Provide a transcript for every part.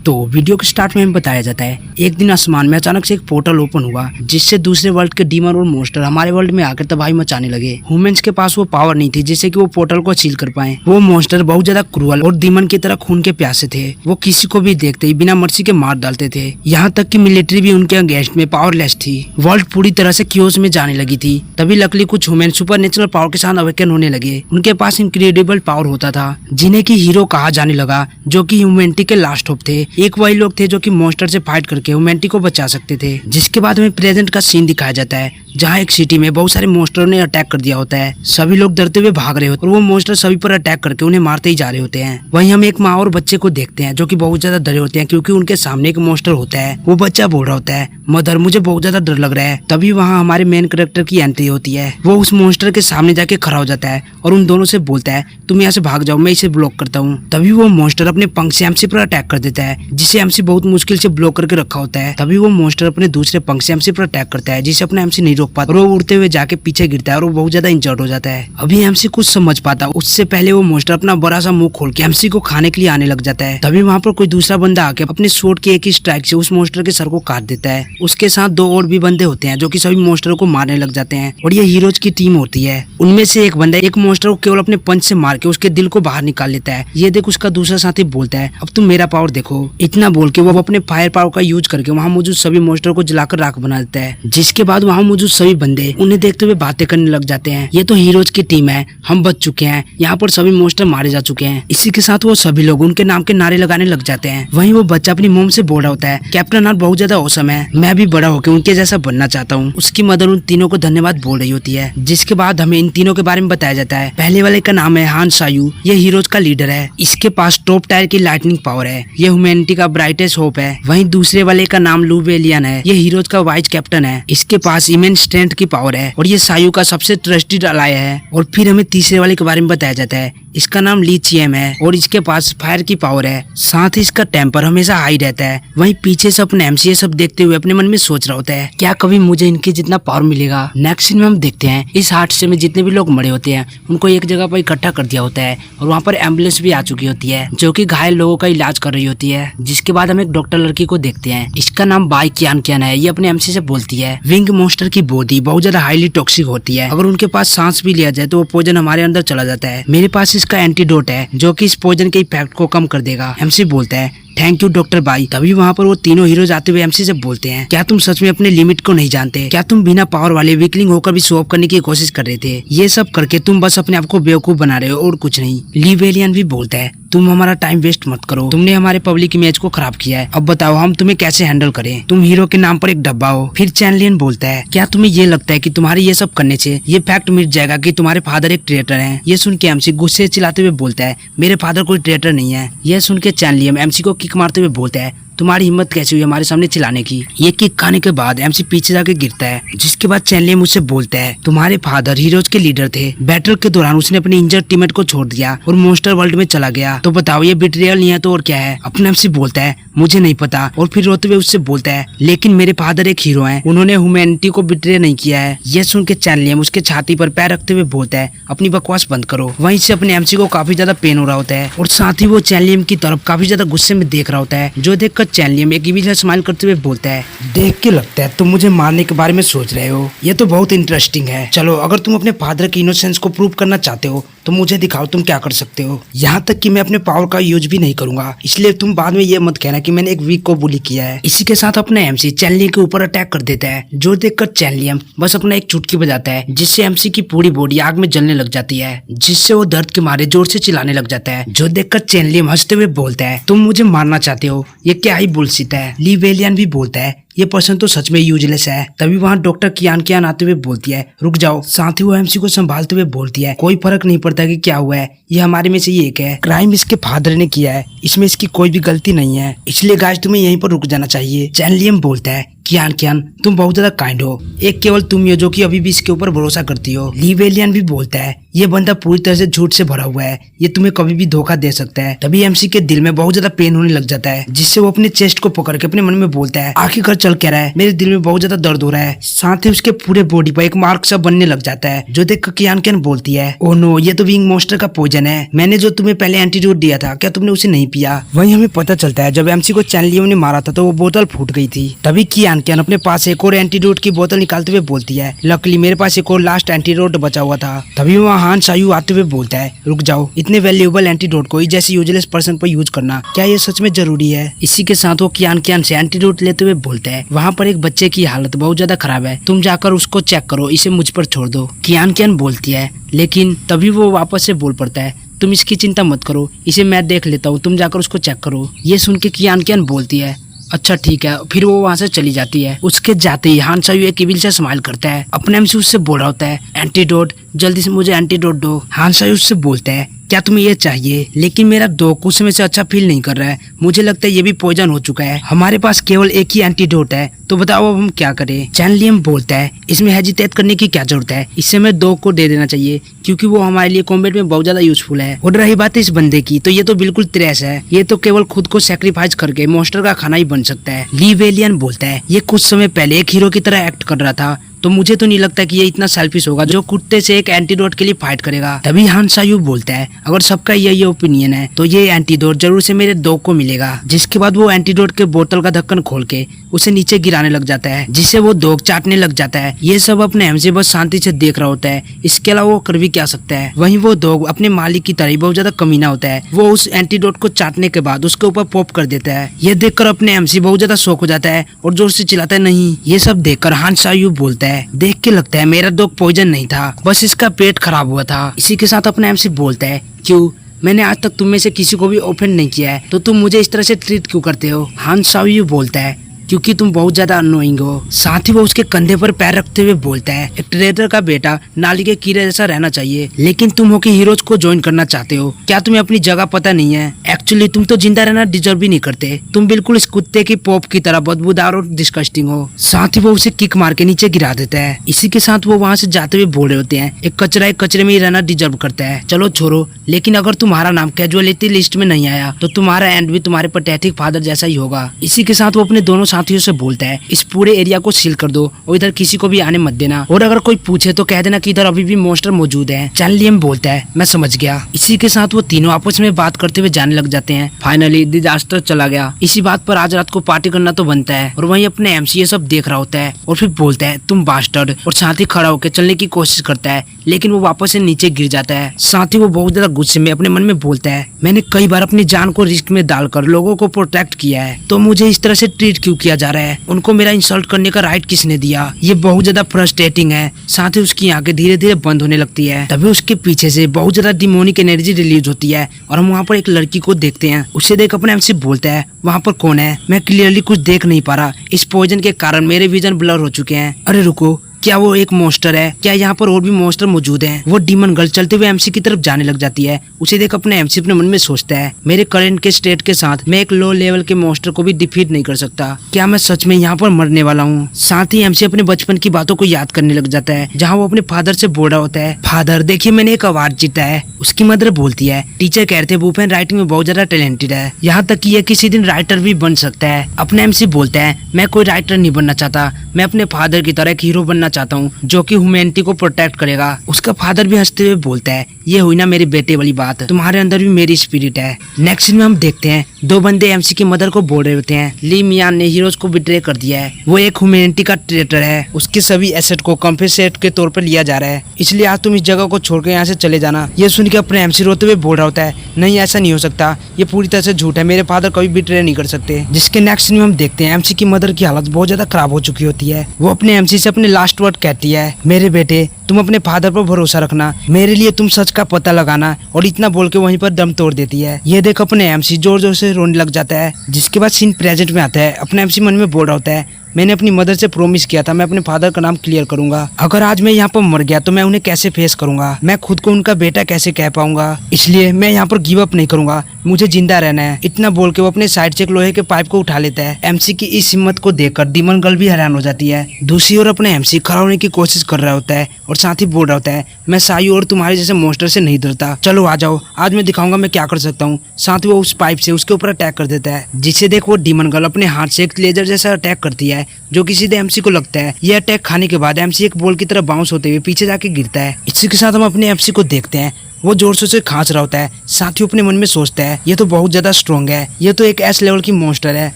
तो वीडियो के स्टार्ट में हमें बताया जाता है एक दिन आसमान में अचानक से एक पोर्टल ओपन हुआ जिससे दूसरे वर्ल्ड के डीमन और मोस्टर हमारे वर्ल्ड में आकर तबाही मचाने लगे। ह्यूमंस के पास वो पावर नहीं थी जिससे कि वो पोर्टल को सील कर पाए। वो मोस्टर बहुत ज्यादा क्रूअल और डीमन की तरह खून के प्यासे थे। वो किसी को भी देखते ही बिना मर्जी के मार डालते थे। यहाँ तक कि मिलिट्री भी उनके अगेंस्ट में पावरलेस थी। वर्ल्ड पूरी तरह से क्योस में जाने लगी थी। तभी लकली कुछ ह्यूमन सुपर नेचुरल पावर के साथ अवेकन होने लगे। उनके पास इनक्रेडिबल पावर होता था जिन्हें की हीरो कहा जाने लगा, जो की ह्यूमैनिटी के लास्ट होप थे। एक वही लोग थे जो कि मॉन्स्टर से फाइट करके ह्यूमैनिटी को बचा सकते थे। जिसके बाद हमें प्रेजेंट का सीन दिखाया जाता है जहाँ एक सिटी में बहुत सारे मॉन्स्टरों ने अटैक कर दिया होता है। सभी लोग डरते हुए भाग रहे होते हैं और वो मॉन्स्टर सभी पर अटैक करके उन्हें मारते ही जा रहे होते हैं। वहीं हम एक माँ और बच्चे को देखते हैं जो कि बहुत ज्यादा डरे होते हैं क्योंकि उनके सामने एक मॉन्स्टर होता है। वो बच्चा बोल रहा होता है, मदर मुझे बहुत ज्यादा डर लग रहा है। तभी वहाँ हमारे मेन कैरेक्टर की एंट्री होती है। वो उस मॉन्स्टर के सामने जाके खड़ा हो जाता है और उन दोनों से बोलता है तुम यहाँ से भाग जाओ, मैं इसे ब्लॉक करता हूँ। तभी वो मॉन्स्टर अपने पंख से एमसी पर अटैक कर देता है जिसे एमसी बहुत मुश्किल से ब्लॉक करके रखा होता है। तभी वो मॉन्स्टर अपने दूसरे पंख से एमसी पर अटैक करता है जिसे अपना एमसी नहीं रोक पाता और वो उड़ते हुए जाके पीछे गिरता है और वो बहुत ज्यादा इंजर्ड हो जाता है। अभी एमसी कुछ समझ पाता उससे पहले वो मॉन्स्टर अपना बड़ा सा मुंह खोल के एमसी को खाने के लिए आने लग जाता है। तभी वहाँ पर कोई दूसरा बंदा आके अपने स्वॉर्ड के एक ही स्ट्राइक से उस मॉन्स्टर के सर को काट देता है। उसके साथ दो और भी बंदे होते हैं जो कि सभी मॉन्स्टरों को मारने लग जाते हैं और ये हीरोज की टीम होती है। उनमें से एक बंदा एक मॉन्स्टर को केवल अपने पंच से मार के उसके दिल को बाहर निकाल लेता है। ये देख उसका दूसरा साथी बोलता है अब तुम मेरा पावर देखो। इतना बोल के वो अपने फायर पावर का यूज करके वहाँ मौजूद सभी मॉन्स्टर को जलाकर राख बना देता है। जिसके बाद वहाँ मौजूद सभी बंदे उन्हें देखते हुए बातें करने लग जाते हैं। ये तो हीरोज की टीम है, हम बच चुके हैं, यहाँ पर सभी मॉन्स्टर मारे जा चुके हैं। इसी के साथ वो सभी लोग उनके नाम के नारे लगाने लग जाते हैं। वहीं वो बच्चा अपनी मोम से बोल रहा होता है कैप्टन आर्ट बहुत ज्यादा औसम है, मैं भी बड़ा होकर उनके जैसा बनना चाहता हूँ। उसकी मदर उन तीनों को धन्यवाद बोल रही होती है। जिसके बाद हमें इन तीनों के बारे में बताया जाता है। पहले वाले का नाम है हान सायू, ये हीरोज का लीडर है। इसके पास टॉप टायर की लाइटनिंग पावर है, ये ह्यूमैनिटी का ब्राइटेस्ट होप है। वहीं दूसरे वाले का नाम लू वेलियन है, ये हीरोज का वाइस कैप्टन है। इसके पास इमेंस स्ट्रेंथ की पावर है और ये सायू का सबसे ट्रस्टेड अलाय है। और फिर हमें तीसरे वाले के बारे में बताया जाता है, इसका नाम ली चियम है और इसके पास फायर की पावर है। साथ ही इसका टेम्पर हमेशा हाई रहता है। वहीं पीछे से अपने एमसीए सब देखते हुए अपने मन में सोच रहा होता है क्या कभी मुझे इनके जितना पावर मिलेगा। नेक्स्ट सीन में हम देखते हैं इस हादसे में जितने भी लोग मरे होते हैं उनको एक जगह पर इकट्ठा कर दिया होता है और वहाँ पर एम्बुलेंस भी आ चुकी होती है जो कि घायल लोगों का इलाज कर रही होती है। जिसके बाद हम एक डॉक्टर लड़की को देखते हैं, इसका नाम बाई कियान है। ये अपने एमसी से बोलती है विंग मॉन्स्टर की बॉडी बहुत ज्यादा हाईली टॉक्सिक होती है, अगर उनके पास सांस भी लिया जाए तो वो पॉइजन हमारे अंदर चला जाता है। मेरे पास इसका एंटीडोट है जो कि इस पॉइजन के इफेक्ट को कम कर देगा। एमसी बोलता है थैंक यू डॉक्टर बाई। तभी वहाँ पर वो तीनों हीरोज आते हुए एमसी से बोलते हैं क्या तुम सच में अपने लिमिट को नहीं जानते? क्या तुम बिना पावर वाले वीकलिंग होकर भी शो ऑफ करने की कोशिश कर रहे थे? ये सब करके तुम बस अपने आप को बेवकूफ बना रहे हो और कुछ नहीं। ली वेलियन भी बोलता है तुम हमारा टाइम वेस्ट मत करो, तुमने हमारे पब्लिक इमेज को खराब किया है, अब बताओ हम तुम्हें कैसे हैंडल करें? तुम हीरो के नाम पर एक डब्बा हो। फिर चैनलियन बोलता है क्या तुम्हें ये लगता है कि तुम्हारे ये सब करने से ये फैक्ट मिट जाएगा कि तुम्हारे फादर एक ट्रेटर हैं? ये सुन के एमसी गुस्से चिल्लाते हुए बोलता है मेरे फादर कोई ट्रेटर नहीं है। यह सुन के चैनलियन एमसी को किक मारते हुए बोलता है तुम्हारी हिम्मत कैसे हुई हमारे सामने चिल्लाने की? ये किक खाने के बाद एमसी पीछे जाके गिरता है। जिसके बाद चैनलियन मुझसे बोलता है तुम्हारे फादर हीरोज के लीडर थे, बैटल के दौरान उसने अपनी इंजर्ड टीममेट को छोड़ दिया और मॉन्स्टर वर्ल्ड में चला गया, तो बताओ ये बिट्रियल नहीं है तो और क्या है? अपने एमसी बोलता है मुझे नहीं पता और फिर रोते हुए उससे बोलता है लेकिन मेरे फादर एक हीरो हैं, उन्होंने ह्यूमैनिटी को बिट्रे नहीं किया है। यह सुन के चैनलियन उसके छाती पर पैर रखते हुए बोलता है अपनी बकवास बंद करो। वहीं से अपने एमसी को काफी ज्यादा पेन हो रहा होता है और साथ ही वो चैनलियन की तरफ काफी ज्यादा गुस्से में देख रहा होता है, जो देखकर चैनलियन एक इविल स्माइल करते हुए बोलता है देख के लगता है तुम मुझे मारने के बारे में सोच रहे हो, ये तो बहुत इंटरेस्टिंग है। चलो अगर तुम अपने फादर की इनोसेंस को प्रूव करना चाहते हो तो मुझे दिखाओ तुम क्या कर सकते हो। यहाँ तक कि मैं अपने पावर का यूज भी नहीं करूंगा, इसलिए तुम बाद में ये मत कहना कि मैंने एक वीक को बुली किया है। इसी के साथ अपने एमसी चैनलियन के ऊपर अटैक कर देता है, जो देखकर चैनलियन बस अपना एक चुटकी बजाता है जिससे एमसी की पूरी बॉडी आग में जलने लग जाती है, जिससे वो दर्द के मारे जोर से चिल्लाने लग जाता है। जो देखकर चैनलियन हंसते हुए बोलता है तुम मुझे मारना चाहते हो, ये क्या ही बुलशिट है। ली वेलियन भी बोलता है ये पर्सन तो सच में यूजलेस है। तभी वहाँ डॉक्टर कियान आते हुए बोलती है रुक जाओ। साथ ही वो एमसी को संभालते हुए बोलती है कोई फर्क नहीं पड़ता कि क्या हुआ है, ये हमारे में से ही एक है, क्राइम इसके फादर ने किया है, इसमें इसकी कोई भी गलती नहीं है, इसलिए गाइस तुम्हें यहीं पर रुक जाना चाहिए। चैनलियन बोलता है कियान कियान तुम बहुत ज्यादा काइंड हो, एक केवल तुम ही हो जो कि अभी भी इसके ऊपर भरोसा करती हो। ली वेलियन भी बोलता है ये बंदा पूरी तरह से झूठ से भरा हुआ है, ये तुम्हें कभी भी धोखा दे सकता है। तभी एमसी के दिल में बहुत ज्यादा पेन होने लग जाता है, जिससे वो अपने चेस्ट को पकड़ के अपने मन में बोलता है आखिरकार चल क्या रहा है, मेरे दिल में बहुत ज्यादा दर्द हो रहा है। साथ ही उसके पूरे बॉडी पर एक मार्क सा बनने लग जाता है, जो देख कर कियान कियान बोलती है ओह नो, ये तो विंग मॉन्स्टर का पॉइजन है, मैंने जो तुम्हें पहले एंटीडोट दिया था क्या तुमने उसे नहीं पिया। वहीं हमें पता चलता है जब एमसी को चैन लियो ने मारा था तो वो बोतल फूट गई थी। तभी कियान कियान अपने पास एक और एंटीडोट की बोतल निकालते हुए बोलती है लकली मेरे पास एक और लास्ट एंटीडोट बचा हुआ था। तभी वहाँ हान सायू आते हुए बोलता है रुक जाओ, इतने वैल्यूएबल एंटीडोट को जैसे यूजलेस पर्सन पर यूज करना क्या ये सच में जरूरी है। इसी के साथ वो कियान कियान से एंटीडोट लेते हुए बोलता है वहाँ पर एक बच्चे की हालत बहुत ज्यादा खराब है, तुम जाकर उसको चेक करो, इसे मुझ पर छोड़ दो। कियान कियान बोलती है लेकिन तभी वो वापस से बोल पड़ता है तुम इसकी चिंता मत करो, इसे मैं देख लेता हूँ, तुम जाकर उसको चेक करो। ये सुन के कियान कियान बोलती है अच्छा ठीक है, फिर वो वहाँ से चली जाती है। उसके जाते ही हान सायू एक इविल से स्माइल करता है, अपने आप से उससे बोल रहा होता है एंटीडोट, जल्दी से मुझे एंटीडोट दो। हान सायू उससे बोलता है क्या तुम्हें ये चाहिए, लेकिन मेरा दो कुछ समय से अच्छा फील नहीं कर रहा है, मुझे लगता है ये भी पॉइजन हो चुका है, हमारे पास केवल एक ही एंटीडोट है, तो बताओ अब हम क्या करें। चैन लियम बोलता है इसमें हेजिटेट करने की क्या जरूरत है, इससे हमें दो को दे देना चाहिए क्योंकि वो हमारे लिए कॉम्बैट में बहुत ज्यादा यूजफुल है। और रही बात इस बंदे की तो ये तो बिल्कुल ट्रैश है, ये तो केवल खुद को सेक्रीफाइस करके मॉन्स्टर का खाना ही बन सकता है। ली वेलियन बोलता है ये कुछ समय पहले एक हीरो की तरह एक्ट कर रहा था, तो मुझे तो नहीं लगता कि ये इतना सेल्फिश होगा जो कुत्ते से एक एंटीडोट के लिए फाइट करेगा। तभी हान सायू बोलता है अगर सबका यही ओपिनियन है तो ये एंटीडोट जरूर से मेरे दो को मिलेगा। जिसके बाद वो एंटीडोट के बोतल का ढक्कन खोल के उसे नीचे गिराने लग जाता है, जिससे वो दोग चाटने लग जाता है। ये सब अपने हम से बस शांति से देख रहा होता है, इसके अलावा वो कर भी क्या सकता है। वहीं वो दोग अपने मालिक की तरह बहुत ज्यादा कमीना होता है, वो उस एंटीडोट को चाटने के बाद उसके ऊपर पॉप कर देता है। ये देखकर अपने एमसी बहुत ज्यादा शौक हो जाता है और जोर से चिल्लाता है नहीं। ये सब देखकर हान सायू बोलता है देख के लगता है मेरा दोग पॉइजन नहीं था, बस इसका पेट खराब हुआ था। इसी के साथ अपने एमसी बोलता है क्यों, मैंने आज तक तुम में से किसी को भी ऑफेंड नहीं किया है, तो तुम मुझे इस तरह से ट्रीट क्यों करते हो। हान सायू बोलता है क्योंकि तुम बहुत ज्यादा अनोइंग हो। साथ ही वो उसके कंधे पर पैर रखते हुए बोलता है एक ट्रेडर का बेटा नाली के कीड़े जैसा रहना चाहिए, लेकिन तुम हो कि हीरोज को ज्वाइन करना चाहते हो, क्या तुम्हें अपनी जगह पता नहीं है। एक्चुअली तुम तो जिंदा रहना डिजर्व भी नहीं करते, तुम बिल्कुल इस कुत्ते की पॉप की तरह बदबूदार और डिस्कस्टिंग हो। साथ ही वो उसे किक मार के नीचे गिरा देता है। इसी के साथ वो वहाँ से जाते हुए बोल रहे होते हैं एक कचरे में ही रहना डिजर्व करता है। चलो छोड़ो, लेकिन अगर तुम्हारा नाम कैजुअलिटी लिस्ट में नहीं आया तो तुम्हारा एंड भी तुम्हारे पैथेटिक फादर जैसा ही होगा। इसी के साथ वो अपने दोनों साथियों से बोलता है इस पूरे एरिया को सील कर दो और इधर किसी को भी आने मत देना, और अगर कोई पूछे तो कह देना कि इधर अभी भी मॉन्स्टर मौजूद है। चैन लियम बोलता है मैं समझ गया। इसी के साथ वो तीनों आपस में बात करते हुए जाने लग जाते हैं। फाइनली डिजास्टर चला गया। इसी बात पर आज रात को पार्टी करना तो बनता है, और वहीं अपने एमसी ये सब देख रहा होता है और फिर बोलता है तुम बास्टर्ड, और साथ ही खड़ा होकर चलने की कोशिश करता है, लेकिन वो वापस से नीचे गिर जाता है। साथ ही वो बहुत ज्यादा गुस्से में अपने मन में बोलता है मैंने कई बार अपनी जान को रिस्क में डालकर लोगों को प्रोटेक्ट किया है, तो मुझे इस तरह से ट्रीट क्यों किया जा रहा है, उनको मेरा इंसल्ट करने का राइट किसने दिया। ये बहुत ज्यादा फ्रस्ट्रेटिंग है। साथ ही उसकी आंखें धीरे धीरे बंद होने लगती है। तभी उसके पीछे से बहुत ज्यादा डिमोनिक एनर्जी रिलीज होती है और हम वहाँ पर एक लड़की को देखते हैं। उसे देख अपने हमसे बोलता है वहाँ पर कौन है, मैं क्लियरली कुछ देख नहीं पा रहा, इस पॉइजन के कारण मेरे विजन ब्लर हो चुके हैं। अरे रुको, क्या वो एक मॉन्स्टर है, क्या यहाँ पर और भी मॉन्स्टर मौजूद हैं। वो डीमन गर्ल चलते हुए एमसी की तरफ जाने लग जाती है। उसे देख अपने एमसी अपने मन में सोचता है मेरे करंट के स्टेट के साथ मैं एक लो लेवल के मॉन्स्टर को भी डिफीट नहीं कर सकता, क्या मैं सच में यहाँ पर मरने वाला हूँ। साथ ही एमसी अपने बचपन की बातों को याद करने लग जाता है, जहाँ वो अपने फादर से बोल रहा होता है फादर देखिए मैंने एक अवार्ड जीता है। उसकी मदर बोलती है टीचर कहते हैं भूपेन राइटिंग में बहुत ज्यादा टैलेंटेड है, यहाँ तक कि ये किसी दिन राइटर भी बन सकता है। अपने एमसी बोलता है मैं कोई राइटर नहीं बनना चाहता, मैं अपने फादर की तरह एक हीरो बनना चाहता हूँ जो कि ह्यूमैनिटी को प्रोटेक्ट करेगा। उसका फादर भी हंसते हुए बोलता है ये हुई ना मेरे बेटे वाली बात, तुम्हारे अंदर भी मेरी स्पिरिट है। नेक्स्ट सीन में हम देखते हैं दो बंदे एमसी की मदर को बोल रहे होते हैं ली मियान ने हीरोज को बिट्रे कर दिया है, वो एक ह्यूमैनिटी का ट्रेटर है, उसके सभी एसेट को कॉम्पेंसेट के तौर पर लिया जा रहा है, इसलिए आज तुम इस जगह को छोड़कर यहाँ से चले जाना। ये सुन के अपने एमसी रोते हुए बोल रहा होता है नहीं ऐसा नहीं हो सकता, ये पूरी तरह से झूठ है, मेरे फादर कभी बिट्रे नहीं कर सकते। जिसके नेक्स्ट सीन में हम देखते हैं एमसी की मदर की हालत बहुत ज्यादा खराब हो चुकी होती है। वो अपने एमसी से अपने लास्ट वर्ड कहती है मेरे बेटे तुम अपने फादर पर भरोसा रखना, मेरे लिए तुम सच का पता लगाना, और इतना बोल के वहीं पर दम तोड़ देती है। ये देख अपने एमसी जोर जोर से रोने लग जाता है। जिसके बाद सीन प्रेजेंट में आता है। अपने एमसी मन में बोल रहा होता है मैंने अपनी मदर से प्रॉमिस किया था मैं अपने फादर का नाम क्लियर करूंगा। अगर आज मैं यहाँ पर मर गया तो मैं उन्हें कैसे फेस करूंगा, मैं खुद को उनका बेटा कैसे कह पाऊंगा। इसलिए मैं यहाँ पर गिव अप नहीं करूंगा, मुझे जिंदा रहना है। इतना बोल के वो अपने साइड से एक लोहे के पाइप को उठा लेता है। एमसी की इस हिम्मत को देखकर डीमन गर्ल भी हैरान हो जाती है। दूसरी ओर अपने एमसी खड़ा होने की कोशिश कर रहा होता है और साथ ही बोल रहा होता है मैं सायु और तुम्हारे जैसे मॉन्स्टर से नहीं डरता, चलो आ जाओ, आज मैं दिखाऊंगा मैं क्या कर सकता हूँ। साथ ही वो उस पाइप से उसके ऊपर अटैक कर देता है, जिसे देख वो डीमन गर्ल अपने हाथ से एक लेजर जैसा अटैक करती है जो कि सीधे एमसी को लगता है। ये अटैक खाने के बाद एमसी एक बॉल की तरह बाउंस होते हुए पीछे जाके गिरता है। इसी के साथ हम अपने एमसी को देखते हैं, वो जोर से खांच रहा होता है। साथ ही अपने मन में सोचता है ये तो बहुत ज्यादा स्ट्रॉन्ग है, ये तो एक एस लेवल की मॉन्स्टर है,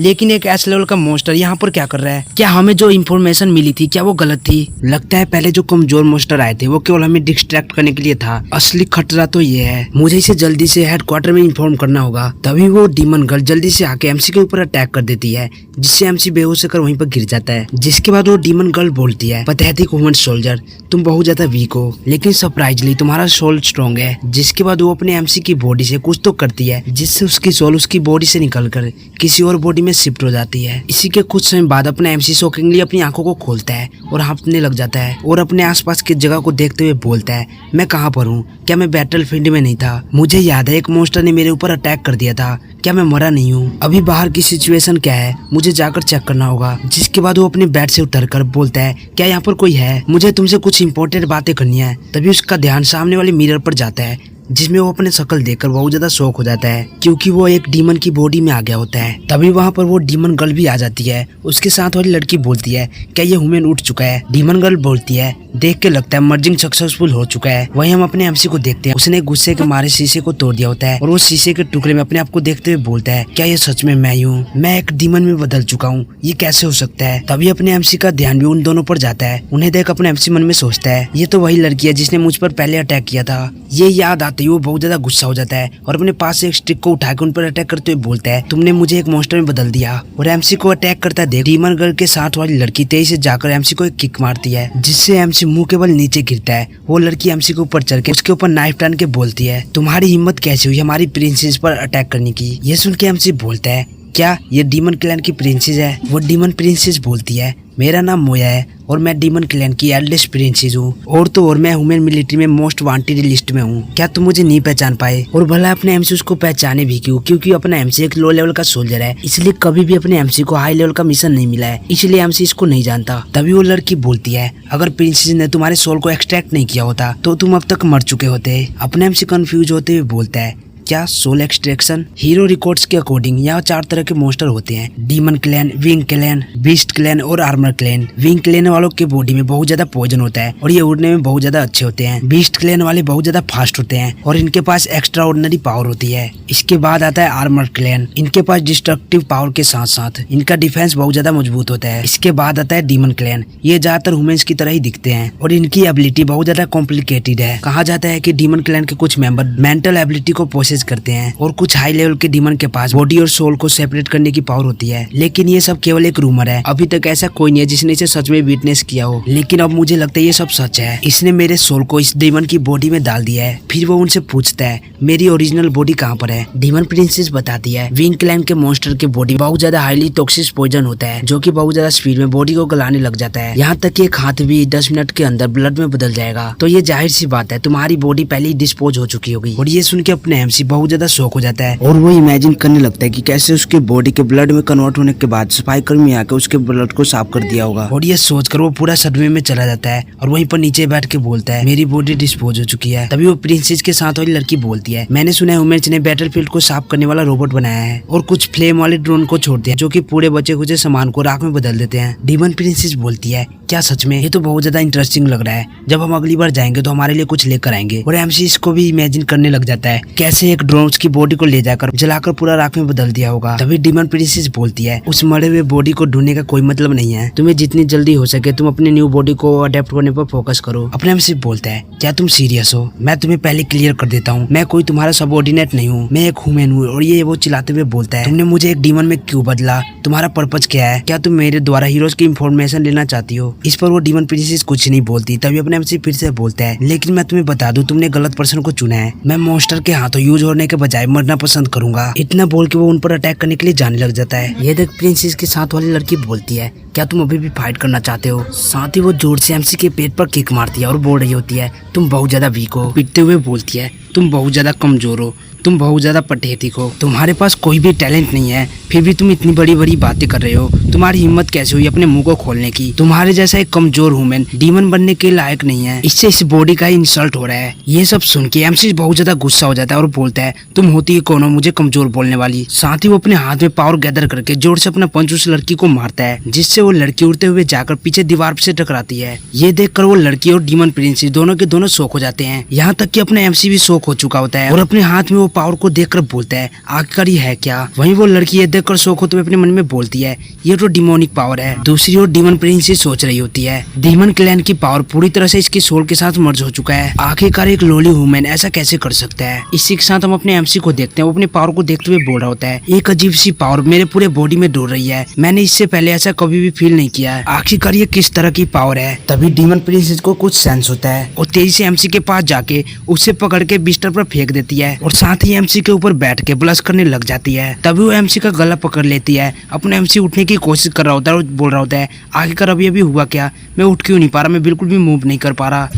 लेकिन एक एस लेवल का मॉन्स्टर यहाँ पर क्या कर रहा है? क्या हमें जो इन्फॉर्मेशन मिली थी क्या वो गलत थी? लगता है पहले जो कमजोर मॉन्स्टर आए थे वो केवल हमें डिस्ट्रैक्ट करने के लिए था, असली खतरा तो ये है। मुझे इसे जल्दी से हेडक्वार्टर में इन्फॉर्म करना होगा। तभी वो डीमन गर्ल जल्दी से आके एमसी के ऊपर अटैक कर देती है, जिससे एमसी बेहोश होकर वहीं पर गिर जाता है। जिसके बाद वो डीमन गर्ल बोलती है पैथेटिक वुमन सोल्जर, तुम बहुत ज्यादा वीक हो लेकिन सरप्राइजली तुम्हारा सोल स्ट्रॉन्ग है। जिसके बाद वो अपने एमसी की बॉडी से कुछ तो करती है, जिससे उसकी सोल उसकी बॉडी से निकलकर किसी और बॉडी में शिफ्ट हो जाती है। इसी के कुछ समय बाद अपना एमसी शॉकिंगली अपनी आंखों को खोलता है और हाँफने लग जाता है और अपने आसपास की जगह को देखते हुए बोलता है मैं कहाँ पर हूँ? क्या मैं बैटलफील्ड में नहीं था? मुझे याद है एक मॉन्स्टर ने मेरे ऊपर अटैक कर दिया था, क्या मैं मरा नहीं हूँ? अभी बाहर की सिचुएशन क्या है, मुझे जाकर चेक करना होगा। जिसके बाद वो अपने बेड से उतरकर बोलता है क्या यहाँ पर कोई है? मुझे तुमसे कुछ इंपॉर्टेंट बातें करनी है। तभी उसका ध्यान सामने वाले मिरर पर जाता है, जिसमें वो अपने शक्ल देखकर बहुत ज्यादा शॉक हो जाता है क्योंकि वो एक डीमन की बॉडी में आ गया होता है। तभी वहाँ पर वो डीमन गर्ल भी आ जाती है। उसके साथ वाली लड़की बोलती है क्या ये ह्यूमन उठ चुका है? डीमन गर्ल बोलती है देख के लगता है मर्जिंग सक्सेसफुल हो चुका है। वहीं हम अपने एमसी को देखते हैं, उसने गुस्से के मारे शीशे को तोड़ दिया होता है और वो शीशे के टुकड़े में अपने आप को देखते हुए बोलता है क्या ये सच में मैं ही हूँ? मैं एक डीमन में बदल चुका हूँ, ये कैसे हो सकता है? तभी अपने एमसी का ध्यान भी उन दोनों पर जाता है। उन्हें देख अपने एमसी मन में सोचता है ये तो वही लड़की है जिसने मुझ पर पहले अटैक किया था। ये याद आते ही वो बहुत ज्यादा गुस्सा हो जाता है और अपने पास से एक स्टिक को उठाकर उन पर अटैक करते हुए बोलता है तुमने मुझे एक मॉन्स्टर में बदल दिया। और एमसी को अटैक करता देख डीमन गर्ल के साथ वाली लड़की तेजी से जाकर एमसी को एक किक मारती है, जिससे एमसी मुंह के बल नीचे गिरता है। वो लड़की एमसी के ऊपर चढ़ के उसके ऊपर नाइफ टान के बोलती है तुम्हारी हिम्मत कैसे हुई हमारी प्रिंसेस पर अटैक करने की? ये सुन के एमसी बोलता है क्या ये डीमन क्लैन की प्रिंसेस है? वो डीमन प्रिंसेस बोलती है मेरा नाम मोया है और मैं डीमन क्लैन की एल्डेस्ट प्रिंसेस हूँ और तो और मैं ह्यूमन मिलिट्री में मोस्ट वांटेड लिस्ट में हूँ। क्या तुम मुझे नहीं पहचान पाए? और भला अपने एमसी उसको पहचाने भी क्यों? क्योंकि अपना एमसी एक लो लेवल का सोल्जर है, इसलिए कभी भी अपने एमसी को हाई लेवल का मिशन नहीं मिला है, इसलिए एमसी इसको नहीं जानता। तभी वो लड़की बोलती है अगर प्रिंसेस ने तुम्हारे सोल को एक्सट्रैक्ट नहीं किया होता तो तुम अब तक मर चुके होते। अपने एमसी कंफ्यूज होते हुए बोलता है क्या सोल एक्सट्रैक्शन? हीरो रिकॉर्ड्स के अकॉर्डिंग यहाँ 4 तरह के मॉन्स्टर होते हैं, demon clan, wing clan, beast clan और आर्मर क्लैन। विंग क्लैन वालों के बॉडी में बहुत ज्यादा पॉइजन होता है और ये उड़ने में बहुत ज्यादा अच्छे होते हैं। बीस्ट क्लैन वाले बहुत ज्यादा फास्ट होते हैं और इनके पास एक्स्ट्रा ऑर्डिनरी पावर होती है। इसके बाद आता है आर्मर क्लैन, इनके पास डिस्ट्रक्टिव पावर के साथ साथ इनका डिफेंस बहुत ज्यादा मजबूत होता है। इसके बाद आता है डीमन क्लैन, ये ज्यादातर ह्यूमंस की तरह ही दिखते हैं और इनकी एबिलिटी बहुत ज्यादा कॉम्प्लिकेटेड है। कहा जाता है कि डीमन क्लैन के कुछ मेंबर मेंटल एबिलिटी को प्रोसेस करते हैं और कुछ हाई लेवल के डीमन के पास बॉडी और सोल को सेपरेट करने की पावर होती है। लेकिन ये सब केवल एक रूमर है, अभी तक ऐसा कोई नहीं है जिसने इसे सच में विटनेस किया हो। लेकिन अब मुझे लगता है ये सब सच है। इसने मेरे सोल को इस डीमन की बॉडी में डाल दिया है। फिर वो उनसे पूछता है मेरी ओरिजिनल बॉडी कहाँ पर है? डीमन प्रिंसेस बताती है विंग क्लैन के मॉन्स्टर के बॉडी बहुत ज्यादा हाईली टॉक्सिक पॉइजन होता है जो कि बहुत ज्यादा स्पीड में बॉडी को गलाने लग जाता है, यहाँ तक कि एक हाथ भी 10 मिनट के अंदर ब्लड में बदल जाएगा। तो ये जाहिर सी बात है तुम्हारी बॉडी पहले ही डिस्पोज हो चुकी होगी। और ये सुन के अपने एमसी बहुत ज्यादा शॉक हो जाता है और वो इमेजिन करने लगता है कि कैसे उसके बॉडी के ब्लड में कन्वर्ट होने के बाद सफाई कर्मी आकर उसके ब्लड को साफ कर दिया होगा। और ये सोचकर वो पूरा सदमे में चला जाता है और वहीं पर नीचे बैठ के बोलता है मेरी बॉडी डिस्पोज हो चुकी है। तभी वो प्रिंसेस के साथ वाली लड़की बोलती है मैंने सुना है ह्यूमंस ने बैटलफील्ड को साफ करने वाला रोबोट बनाया है और कुछ फ्लेम वाले ड्रोन को छोड़ दिया जो कि पूरे बचे कुछ सामान को राख में बदल देते हैं। डीमन प्रिंसेस बोलती है क्या सच में? ये तो बहुत ज्यादा इंटरेस्टिंग लग रहा है, जब हम अगली बार जाएंगे तो हमारे लिए कुछ लेकर आएंगे। और एमसी इसको भी इमेजिन करने लग जाता है कैसे एक ड्रोन की बॉडी को ले जाकर जलाकर पूरा राख में बदल दिया होगा। तभी डीमन प्रिंसेस बोलती है उस मरे हुए बॉडी को ढूंढने का कोई मतलब नहीं है, तुम्हें जितनी जल्दी हो सके तुम अपनी न्यू बॉडी को अडेप्ट करने पर फोकस करो। अपने एमसी बोलता है क्या तुम सीरियस हो? मैं तुम्हें पहले क्लियर कर देता हूँ, मैं कोई तुम्हारा सबऑर्डिनेट नहीं हूँ, मैं एक ह्यूमन हूँ। और ये वो चिल्लाते हुए बोलता है तुमने मुझे एक डीमन में क्यों बदला? तुम्हारा पर्पज क्या है? क्या तुम मेरे द्वारा हीरोज की इंफॉर्मेशन लेना चाहती हो? इस पर वो डीमन प्रिंसेस कुछ नहीं बोलती। तभी अपने एमसी फिर से बोलता है लेकिन मैं तुम्हें बता दूं तुमने गलत पर्सन को चुना है, मैं मॉन्स्टर के हाथों यूज कमजोर होने के बजाय मरना पसंद करूंगा। इतना बोल के वो उन पर अटैक करने के लिए जाने लग जाता है। ये देख प्रिंसेस के साथ वाली लड़की बोलती है, क्या तुम अभी भी फाइट करना चाहते हो? साथ ही वो जोर से एमसी के पेट पर किक मारती है और बोल रही होती है, तुम बहुत ज्यादा वीक हो। पीटते हुए बोलती है, तुम बहुत ज्यादा कमजोर हो, तुम बहुत ज्यादा पठेतिक हो, तुम्हारे पास कोई भी टैलेंट नहीं है, फिर भी तुम इतनी बड़ी बड़ी बातें कर रहे हो। तुम्हारी हिम्मत कैसे हुई अपने मुंह को खोलने की? तुम्हारे जैसा एक कमजोर ह्यूमन डीमन बनने के लायक नहीं है। इससे इस बॉडी का इंसल्ट हो रहा है। ये सब सुन के एमसी बहुत ज्यादा गुस्सा हो जाता है और बोलता है, तुम होती है कौन हो मुझे कमजोर बोलने वाली? साथ ही वो अपने हाथ में पावर गैदर करके जोर से अपना पंच उस लड़की को मारता है, जिससे वो लड़की उड़ते हुए जाकर पीछे दीवार से टकराती है। ये देखकर वो लड़की और डीमन प्रिंसेस दोनों के दोनों शॉक हो जाते हैं। यहाँ तक कि अपने एमसी भी शॉक हो चुका होता है और अपने हाथ में वो पावर को देखकर बोलता है, आखिर ये है क्या? वहीं वो लड़की ये देखकर शौक होते हुए अपने मन में बोलती है, ये तो डिमोनिक पावर है। दूसरी ओर डीमन प्रिंसेस सोच रही होती है, डीमन क्लैन की पावर पूरी तरह से इसकी सोल के साथ मर्ज हो चुका है। आखिरकार एक लोली ह्यूमन ऐसा कैसे कर सकता है? इसी के साथ हम अपने एमसी को देखते हैं, वो अपने पावर को देखते हुए बोल रहा होता है, एक अजीब सी पावर मेरे पूरे बॉडी में डोल रही है, मैंने इससे पहले ऐसा कभी भी फील नहीं किया है। आखिरकार ये किस तरह की पावर है? तभी डीमन प्रिंसेस को कुछ सेंस होता है और तेजी से एमसी के पास जाके उसे पकड़ के बिस्तर पर फेंक देती है और साथ ही एमसी के ऊपर बैठ के ब्लश करने लग जाती है। तभी वो एमसी का गला पकड़ लेती है। अपने एमसी उठने की कोशिश कर रहा होता है और बोल रहा होता है, आखिरकार अभी हुआ क्या? मैं उठ क्यों नहीं पा रहा? मैं बिल्कुल भी मूव नहीं कर पा रहा।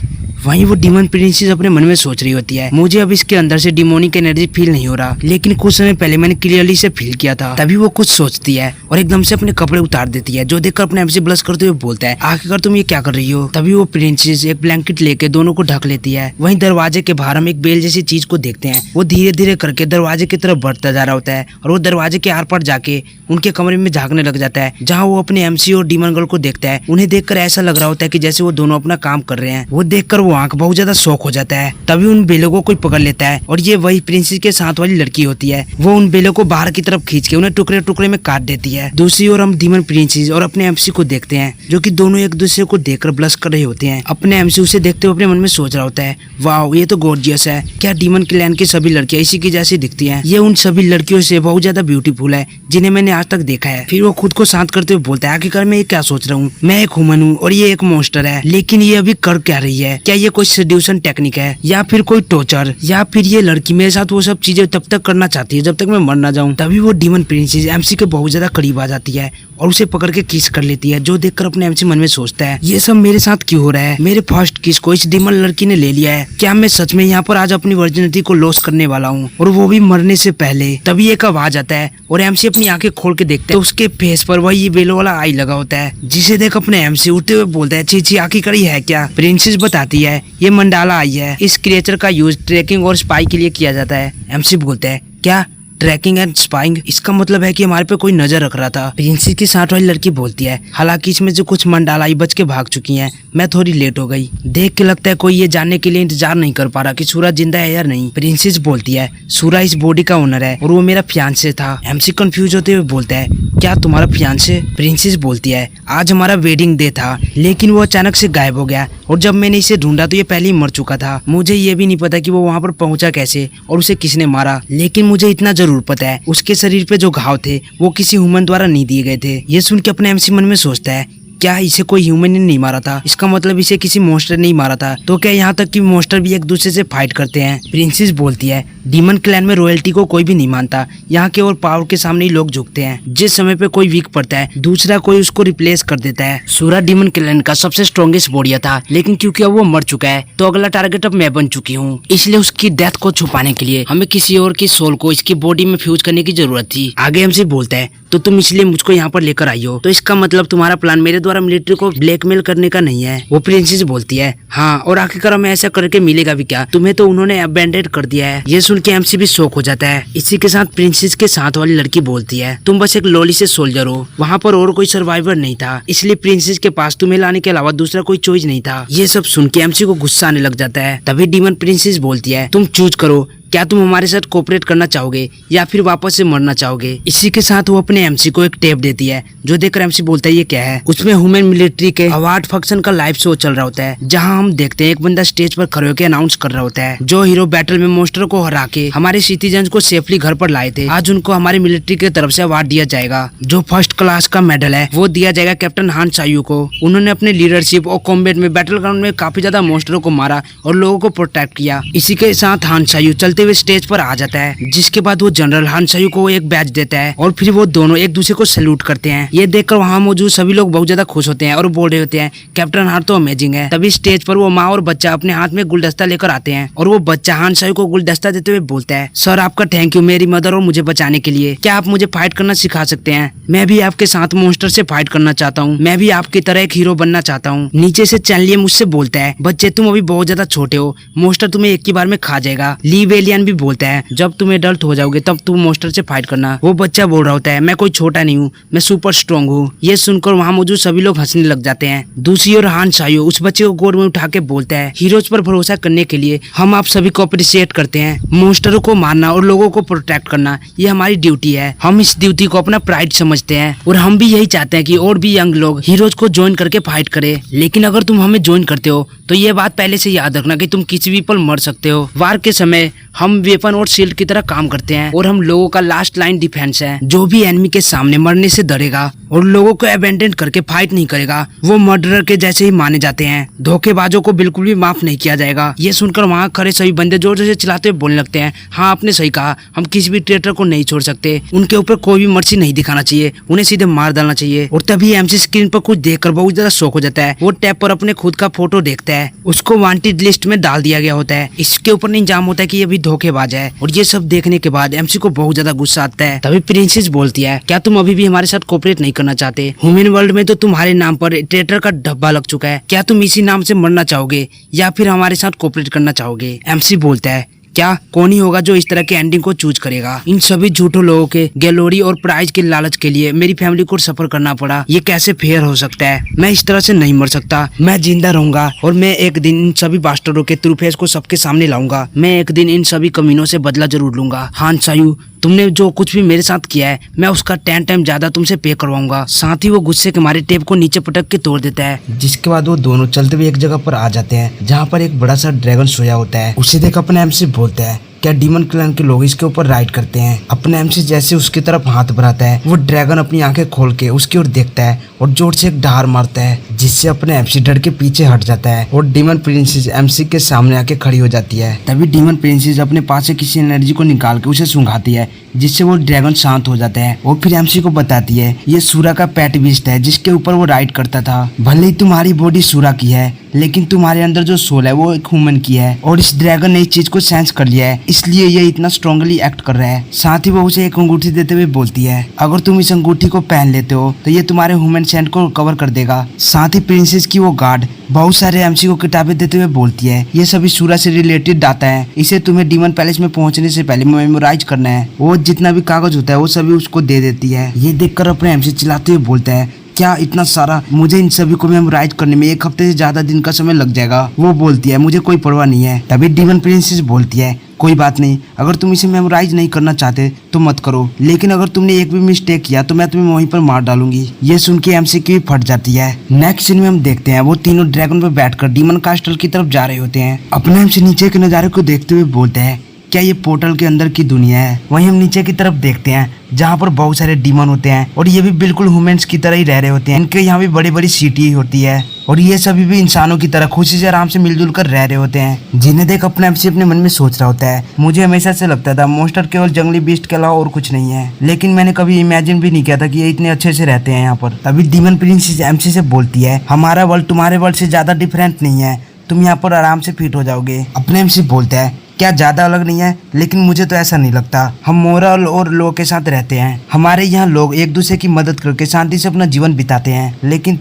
वहीं वो डीमन प्रिंसेस अपने मन में सोच रही होती है, मुझे अब इसके अंदर से डिमोनिक एनर्जी फील नहीं हो रहा, लेकिन कुछ समय पहले मैंने क्लियरली से फील किया था। तभी वो कुछ सोचती है और एकदम से अपने कपड़े उतार देती है, जो देखकर अपने एमसी ब्लश करते हुए बोलता है, आखिरकार तुम ये क्या कर रही हो? तभी वो प्रिंसेस एक ब्लैंकेट लेके दोनों को ढक लेती है। वहीं दरवाजे के बाहर हम एक बेल जैसी चीज को देखते हैं, वो धीरे धीरे करके दरवाजे की तरफ बढ़ता जा रहा होता है और वो दरवाजे के आर पार जाके उनके कमरे में झांकने लग जाता है, जहाँ वो अपने एमसी और डीमन गर्ल को देखता है। उन्हें देखकर ऐसा लग रहा होता है कि जैसे वो दोनों अपना काम कर रहे हैं। वो देखकर वो आंख बहुत ज्यादा शौक हो जाता है। तभी उन बेलों को कोई पकड़ लेता है और ये वही प्रिंसेस के साथ वाली लड़की होती है। वो उन बेलों को बाहर की तरफ खींच के उन्हें टुकड़े टुकड़े में काट देती है। दूसरी ओर हम डीमन प्रिंसेस और अपने एमसी को देखते हैं, जो कि दोनों एक दूसरे को देखकर ब्लश कर रहे होते हैं। अपने एमसी उसे देखते हुए अपने मन में सोच रहा होता है, वाह ये तो गॉर्जियस है, क्या डीमन क्लैन की सभी लड़कियां इसी की जैसी दिखती हैं? ये उन सभी लड़कियों से बहुत ज्यादा ब्यूटीफुल है जिन्हें मैंने आज तक देखा है। फिर वो खुद को शांत करते हुए बोलता है, आखिरकार मैं ये क्या सोच रहा हूँ? मैं एक ह्यूमन हूँ और ये एक मॉन्स्टर है, लेकिन ये अभी कर क्या रही है? क्या ये कोई सेड्यूशन टेक्निक है या फिर कोई टॉर्चर, या फिर ये लड़की मेरे साथ वो सब चीजें तब तक करना चाहती है जब तक मैं मर ना जाऊं? तभी वो डीमन प्रिंसेस एमसी के बहुत ज्यादा करीब आ जाती है और उसे पकड़ के किस कर लेती है, जो देखकर अपने एमसी मन में सोचता है, ये सब मेरे साथ क्यों हो रहा है? मेरे फर्स्ट किस को इस डीमन लड़की ने ले लिया है। क्या मैं सच में यहाँ पर आज अपनी वर्जिनिटी को लॉस करने वाला हूँ, और वो भी मरने से पहले? तभी एक आवाज आता है और एमसी अपनी आंखें खोल के देखता है तो उसके फेस पर वही बेलो वाला आई लगा होता है, जिसे देख अपने एमसी उठते हुए बोलता है, छी छी आखिरकार है क्या? प्रिंसेस बताती है, ये मंडाला आई है, इस क्रिएचर का यूज ट्रैकिंग और स्पाई के लिए किया जाता है। एमसी बोलता है, क्या ट्रैकिंग एंड स्पाइंग? इसका मतलब है कि हमारे पे कोई नजर रख रहा था। प्रिंसेस की साथ वाली लड़की बोलती है, हालांकि इसमें से कुछ मंडालाई बच के भाग चुकी हैं, मैं थोड़ी लेट हो गई। देख के लगता है कोई ये जानने के लिए इंतजार नहीं कर पा रहा कि सूरज जिंदा है या नहीं। प्रिंसेस बोलती है, सूरज इस बॉडी का ओनर है और वो मेरा फियांसे था। एमसी कंफ्यूज होते हुए बोलता है, क्या तुम्हारा फियांसे? प्रिंसेस बोलती है, आज हमारा वेडिंग डे था, लेकिन वो अचानक से गायब हो गया और जब मैंने इसे ढूंढा तो ये पहले ही मर चुका था। मुझे ये भी नहीं पता कि वो वहाँ पर पहुंचा कैसे और उसे किसने मारा, लेकिन मुझे इतना जरूर पता है उसके शरीर पे जो घाव थे वो किसी ह्यूमन द्वारा नहीं दिए गए थे। ये सुन के अपने एमसी मन में सोचता है, क्या इसे कोई ह्यूमन ने नहीं मारा था? इसका मतलब इसे किसी मॉन्स्टर ने नहीं मारा था। तो क्या यहाँ तक कि मॉन्स्टर भी एक दूसरे से फाइट करते हैं? प्रिंसेस बोलती है, डीमन क्लैन में रॉयल्टी को कोई भी नहीं मानता, यहाँ के और पावर के सामने ही लोग झुकते हैं। जिस समय पे कोई वीक पड़ता है दूसरा कोई उसको रिप्लेस कर देता है। सूरा डीमन क्लैन का सबसे स्ट्रॉन्गेस्ट वॉरियर था, लेकिन क्योंकि अब वो मर चुका है तो अगला टारगेट अब मैं बन चुकी हूँ, इसलिए उसकी डेथ को छुपाने के लिए हमें किसी और की सोल को इसकी बॉडी में फ्यूज करने की जरूरत थी। आगे हमसे बोलता है, तो तुम इसलिए मुझको यहाँ पर लेकर आई हो, तो इसका मतलब तुम्हारा प्लान मेरे द्वारा मिलिट्री को ब्लैकमेल करने का नहीं है। वो प्रिंसेस बोलती है, हाँ, और आखिरकार हमें ऐसा करके मिलेगा भी क्या? तुम्हें तो उन्होंने अबैंडन कर दिया है। ये सुन के एमसी भी शॉक हो जाता है। इसी के साथ प्रिंसेस के साथ वाली लड़की बोलती है, तुम बस एक लॉली से सोल्जर हो, वहाँ पर और कोई सर्वाइवर नहीं था, इसलिए प्रिंसेस के पास तुम्हें लाने के अलावा दूसरा कोई चॉइस नहीं था। ये सब सुन के एमसी को गुस्सा आने लग जाता है। तभी डीमन प्रिंसेस बोलती है, तुम चूज करो, क्या तुम हमारे साथ कोऑपरेट करना चाहोगे या फिर वापस से मरना चाहोगे? इसी के साथ वो अपने एमसी को एक टेप देती है, जो देखकर एमसी बोलता है, ये क्या है? उसमें ह्यूमन मिलिट्री के अवार्ड फंक्शन का लाइव शो चल रहा होता है, जहां हम देखते हैं एक बंदा स्टेज पर खड़े होकर अनाउंस कर रहा होता है, जो हीरो बैटल में मॉन्स्टर को हरा के हमारे सिटीजन को सेफली घर पर लाए थे, आज उनको हमारी मिलिट्री की तरफ से अवार्ड दिया जाएगा। जो फर्स्ट क्लास का मेडल है वो दिया जाएगा कैप्टन हान चायू को। उन्होंने अपने लीडरशिप और कॉम्बैट में बैटल ग्राउंड में काफी ज्यादा मॉन्स्टरों को मारा और लोगों को प्रोटेक्ट किया। इसी के साथ हान चायू चलते चलते हुए स्टेज पर आ जाता है, जिसके बाद वो जनरल हान सायू को एक बैच देता है और फिर वो दोनों एक दूसरे को सैल्यूट करते हैं। ये देखकर वहाँ मौजूद सभी लोग बहुत ज्यादा खुश होते हैं और बोल रहे होते हैं कैप्टन हार्ट तो अमेजिंग है। तभी स्टेज पर वो माँ और बच्चा अपने हाथ में गुलदस्ता लेकर आते हैं और वो बच्चा हान सायू को गुलदस्ता देते हुए बोलता है, सर आपका थैंक यू मेरी मदर और मुझे बचाने के लिए। क्या आप मुझे फाइट करना सिखा सकते हैं? मैं भी आपके साथ मॉन्स्टर से फाइट करना चाहता हूँ। मैं भी आपकी तरह एक हीरो बनना चाहता हूँ। नीचे से चैन लिए मुझसे बोलता है, बच्चे तुम अभी बहुत ज्यादा छोटे हो, मॉन्स्टर तुम्हें एक ही बार में खा जाएगा। ली वेलियन भी बोलता है, जब तुम एडल्ट हो जाओगे तब तुम मॉन्स्टर से फाइट करना। वो बच्चा बोल रहा होता है, मैं कोई छोटा नहीं हूँ, मैं सुपर स्ट्रॉन्ग हूँ। ये सुनकर वहाँ मौजूद सभी लोग हंसने लग जाते हैं। दूसरी ओर हान सायू उस बच्चे को गोद में उठा के बोलता है, हीरोज पर भरोसा करने के लिए हम आप सभी को अप्रिशिएट करते हैं। मॉन्स्टरों को मारना और लोगों को प्रोटेक्ट करना ये हमारी ड्यूटी है। हम इस ड्यूटी को अपना प्राइड समझते हैं और हम भी यही चाहते हैं कि और भी यंग लोग हीरोज को ज्वाइन करके फाइट करें। लेकिन अगर तुम हमें ज्वाइन करते हो तो ये बात पहले से याद रखना कि तुम किसी भी पल मर सकते हो। वार के समय हम वेपन और शील्ड की तरह काम करते हैं और हम लोगों का लास्ट लाइन डिफेंस है। जो भी एनिमी के सामने मरने से डरेगा और लोगों को अबेंडन करके फाइट नहीं करेगा वो मर्डरर के जैसे ही माने जाते हैं। धोखेबाजों को बिल्कुल भी माफ नहीं किया जाएगा। ये सुनकर वहाँ खड़े सभी बंदे जोर से चिल्लाते हुए बोलने लगते हैं, हाँ आपने सही कहा, हम किसी भी ट्रेटर को नहीं छोड़ सकते। उनके ऊपर कोई भी मर्सी नहीं दिखाना चाहिए, उन्हें सीधे मार डालना चाहिए। और तभी एमसी स्क्रीन पर कुछ देखकर बहुत ज्यादा शौक हो जाता है। वो टैब पर अपने खुद का फोटो देखता है, उसको वांटेड लिस्ट में डाल दिया गया होता है। इसके ऊपर इंजाम होता है कि ये भी धोखेबाज है। और ये सब देखने के बाद एमसी को बहुत ज्यादा गुस्सा आता है। तभी प्रिंसेस बोलती है, क्या तुम अभी भी हमारे साथ कोऑपरेट नहीं करना चाहते? ह्यूमन वर्ल्ड में तो तुम्हारे नाम पर ट्रेटर का धब्बा लग चुका है। क्या तुम इसी नाम से मरना चाहोगे या फिर हमारे साथ कोऑपरेट करना चाहोगे? एमसी बोलता है, क्या कौन ही होगा जो इस तरह के एंडिंग को चूज करेगा? इन सभी झूठों लोगों के गैलोरी और प्राइज के लालच के लिए मेरी फैमिली को सफर करना पड़ा। ये कैसे फेयर हो सकता है? मैं इस तरह से नहीं मर सकता। मैं जिंदा रहूंगा और मैं एक दिन इन सभी बास्टर्डों के ट्रू फेस को सबके सामने लाऊंगा। मैं एक दिन इन सभी कमीनों से बदला जरूर लूंगा। हान सायू, तुमने जो कुछ भी मेरे साथ किया है मैं उसका 10 टाइम ज्यादा तुमसे पे करवाऊंगा। साथ ही वो गुस्से के मारे टेप को नीचे पटक के तोड़ देता है। जिसके बाद वो दोनों चलते हुए एक जगह पर आ जाते हैं जहाँ पर एक बड़ा सा ड्रैगन सोया होता है। उसे देख अपने एमसी बोलता है, क्या डीमन क्लैन के लोग इसके ऊपर राइड करते हैं? अपने एमसी जैसे उसकी तरफ हाथ बढ़ाता है, वो ड्रैगन अपनी आंखें खोल के उसकी ओर देखता है और जोर से एक डहार मारता है, जिससे अपने एमसी डर के पीछे हट जाता है और डीमन प्रिंसेस एमसी के सामने आके खड़ी हो जाती है। तभी डीमन प्रिंसेस अपने पास से किसी एनर्जी को निकाल के उसे सूंघाती है, जिससे वो ड्रैगन शांत हो जाता है और फिर एमसी को बताती है, ये सूरा का पेट बीस्ट है जिसके ऊपर वो राइड करता था। भले ही तुम्हारी बॉडी सूरा की है लेकिन तुम्हारे अंदर जो सोल है वो एक ह्यूमन की है और इस ड्रैगन ने इस चीज को सेंस कर लिया है, इसलिए ये इतना स्ट्रांगली एक्ट कर रहा है। साथ ही वो उसे एक अंगूठी देते हुए बोलती है, अगर तुम इस अंगूठी को पहन लेते हो तो ये तुम्हारे ह्यूमन सेंट को कवर कर देगा। साथ ही प्रिंसेस की वो गार्ड बहुत सारे एमसी को किताबें देते हुए बोलती है, ये सभी सूरा से रिलेटेड डाटा है, इसे तुम्हें डीमन पैलेस में पहुंचने से पहले मेमोराइज करना है। वो जितना भी कागज होता है वो सभी उसको दे देती है। ये देखकर अपने एमसी चिल्लाते हुए बोलता है, क्या इतना सारा? मुझे इन सभी को मेमोराइज करने में 1 हफ्ते से ज्यादा दिन का समय लग जाएगा। वो बोलती है, मुझे कोई परवाह नहीं है। तभी डीमन प्रिंसेस बोलती है, कोई बात नहीं, अगर तुम इसे मेमोराइज नहीं करना चाहते तो मत करो, लेकिन अगर तुमने एक भी मिस्टेक किया तो मैं तुम्हें वहीं पर मार डालूंगी। ये सुन के एमसी की भी फट जाती है। नेक्स्ट सीन में हम देखते हैं वो तीनों ड्रैगन पर बैठकर डीमन कास्टल की तरफ जा रहे होते हैं। अपने एमसी नीचे के नजारे को देखते हुए बोलते हैं, क्या ये पोर्टल के अंदर की दुनिया है? वहीं हम नीचे की तरफ देखते हैं जहाँ पर बहुत सारे डीमन होते हैं और ये भी बिल्कुल ह्यूमंस की तरह ही रह रहे होते हैं। इनके यहाँ भी बड़ी बड़ी सिटी होती है और ये सभी भी इंसानों की तरह खुशी से आराम से मिलजुल कर रह रहे होते हैं। जिन्हें देख अपने एमसी अपने मन में सोच रहा होता है, मुझे हमेशा से लगता था मॉन्स्टर केवल जंगली बीस्ट के अलावा और कुछ नहीं है, लेकिन मैंने कभी इमेजिन भी नहीं किया था कि ये इतने अच्छे से रहते हैं यहाँ पर। तभी डीमन प्रिंसेस एमसी से बोलती है, हमारा वर्ल्ड तुम्हारे वर्ल्ड से ज्यादा डिफरेंट नहीं है, तुम यहाँ पर आराम से फिट हो जाओगे। अपने एमसी बोलता है, क्या ज्यादा अलग नहीं है? लेकिन मुझे तो ऐसा नहीं लगता। हम मोरल और लॉ के साथ रहते हैं, हमारे यहाँ लोग एक दूसरे की मदद करके शांति से अपना जीवन बिताते हैं, लेकिन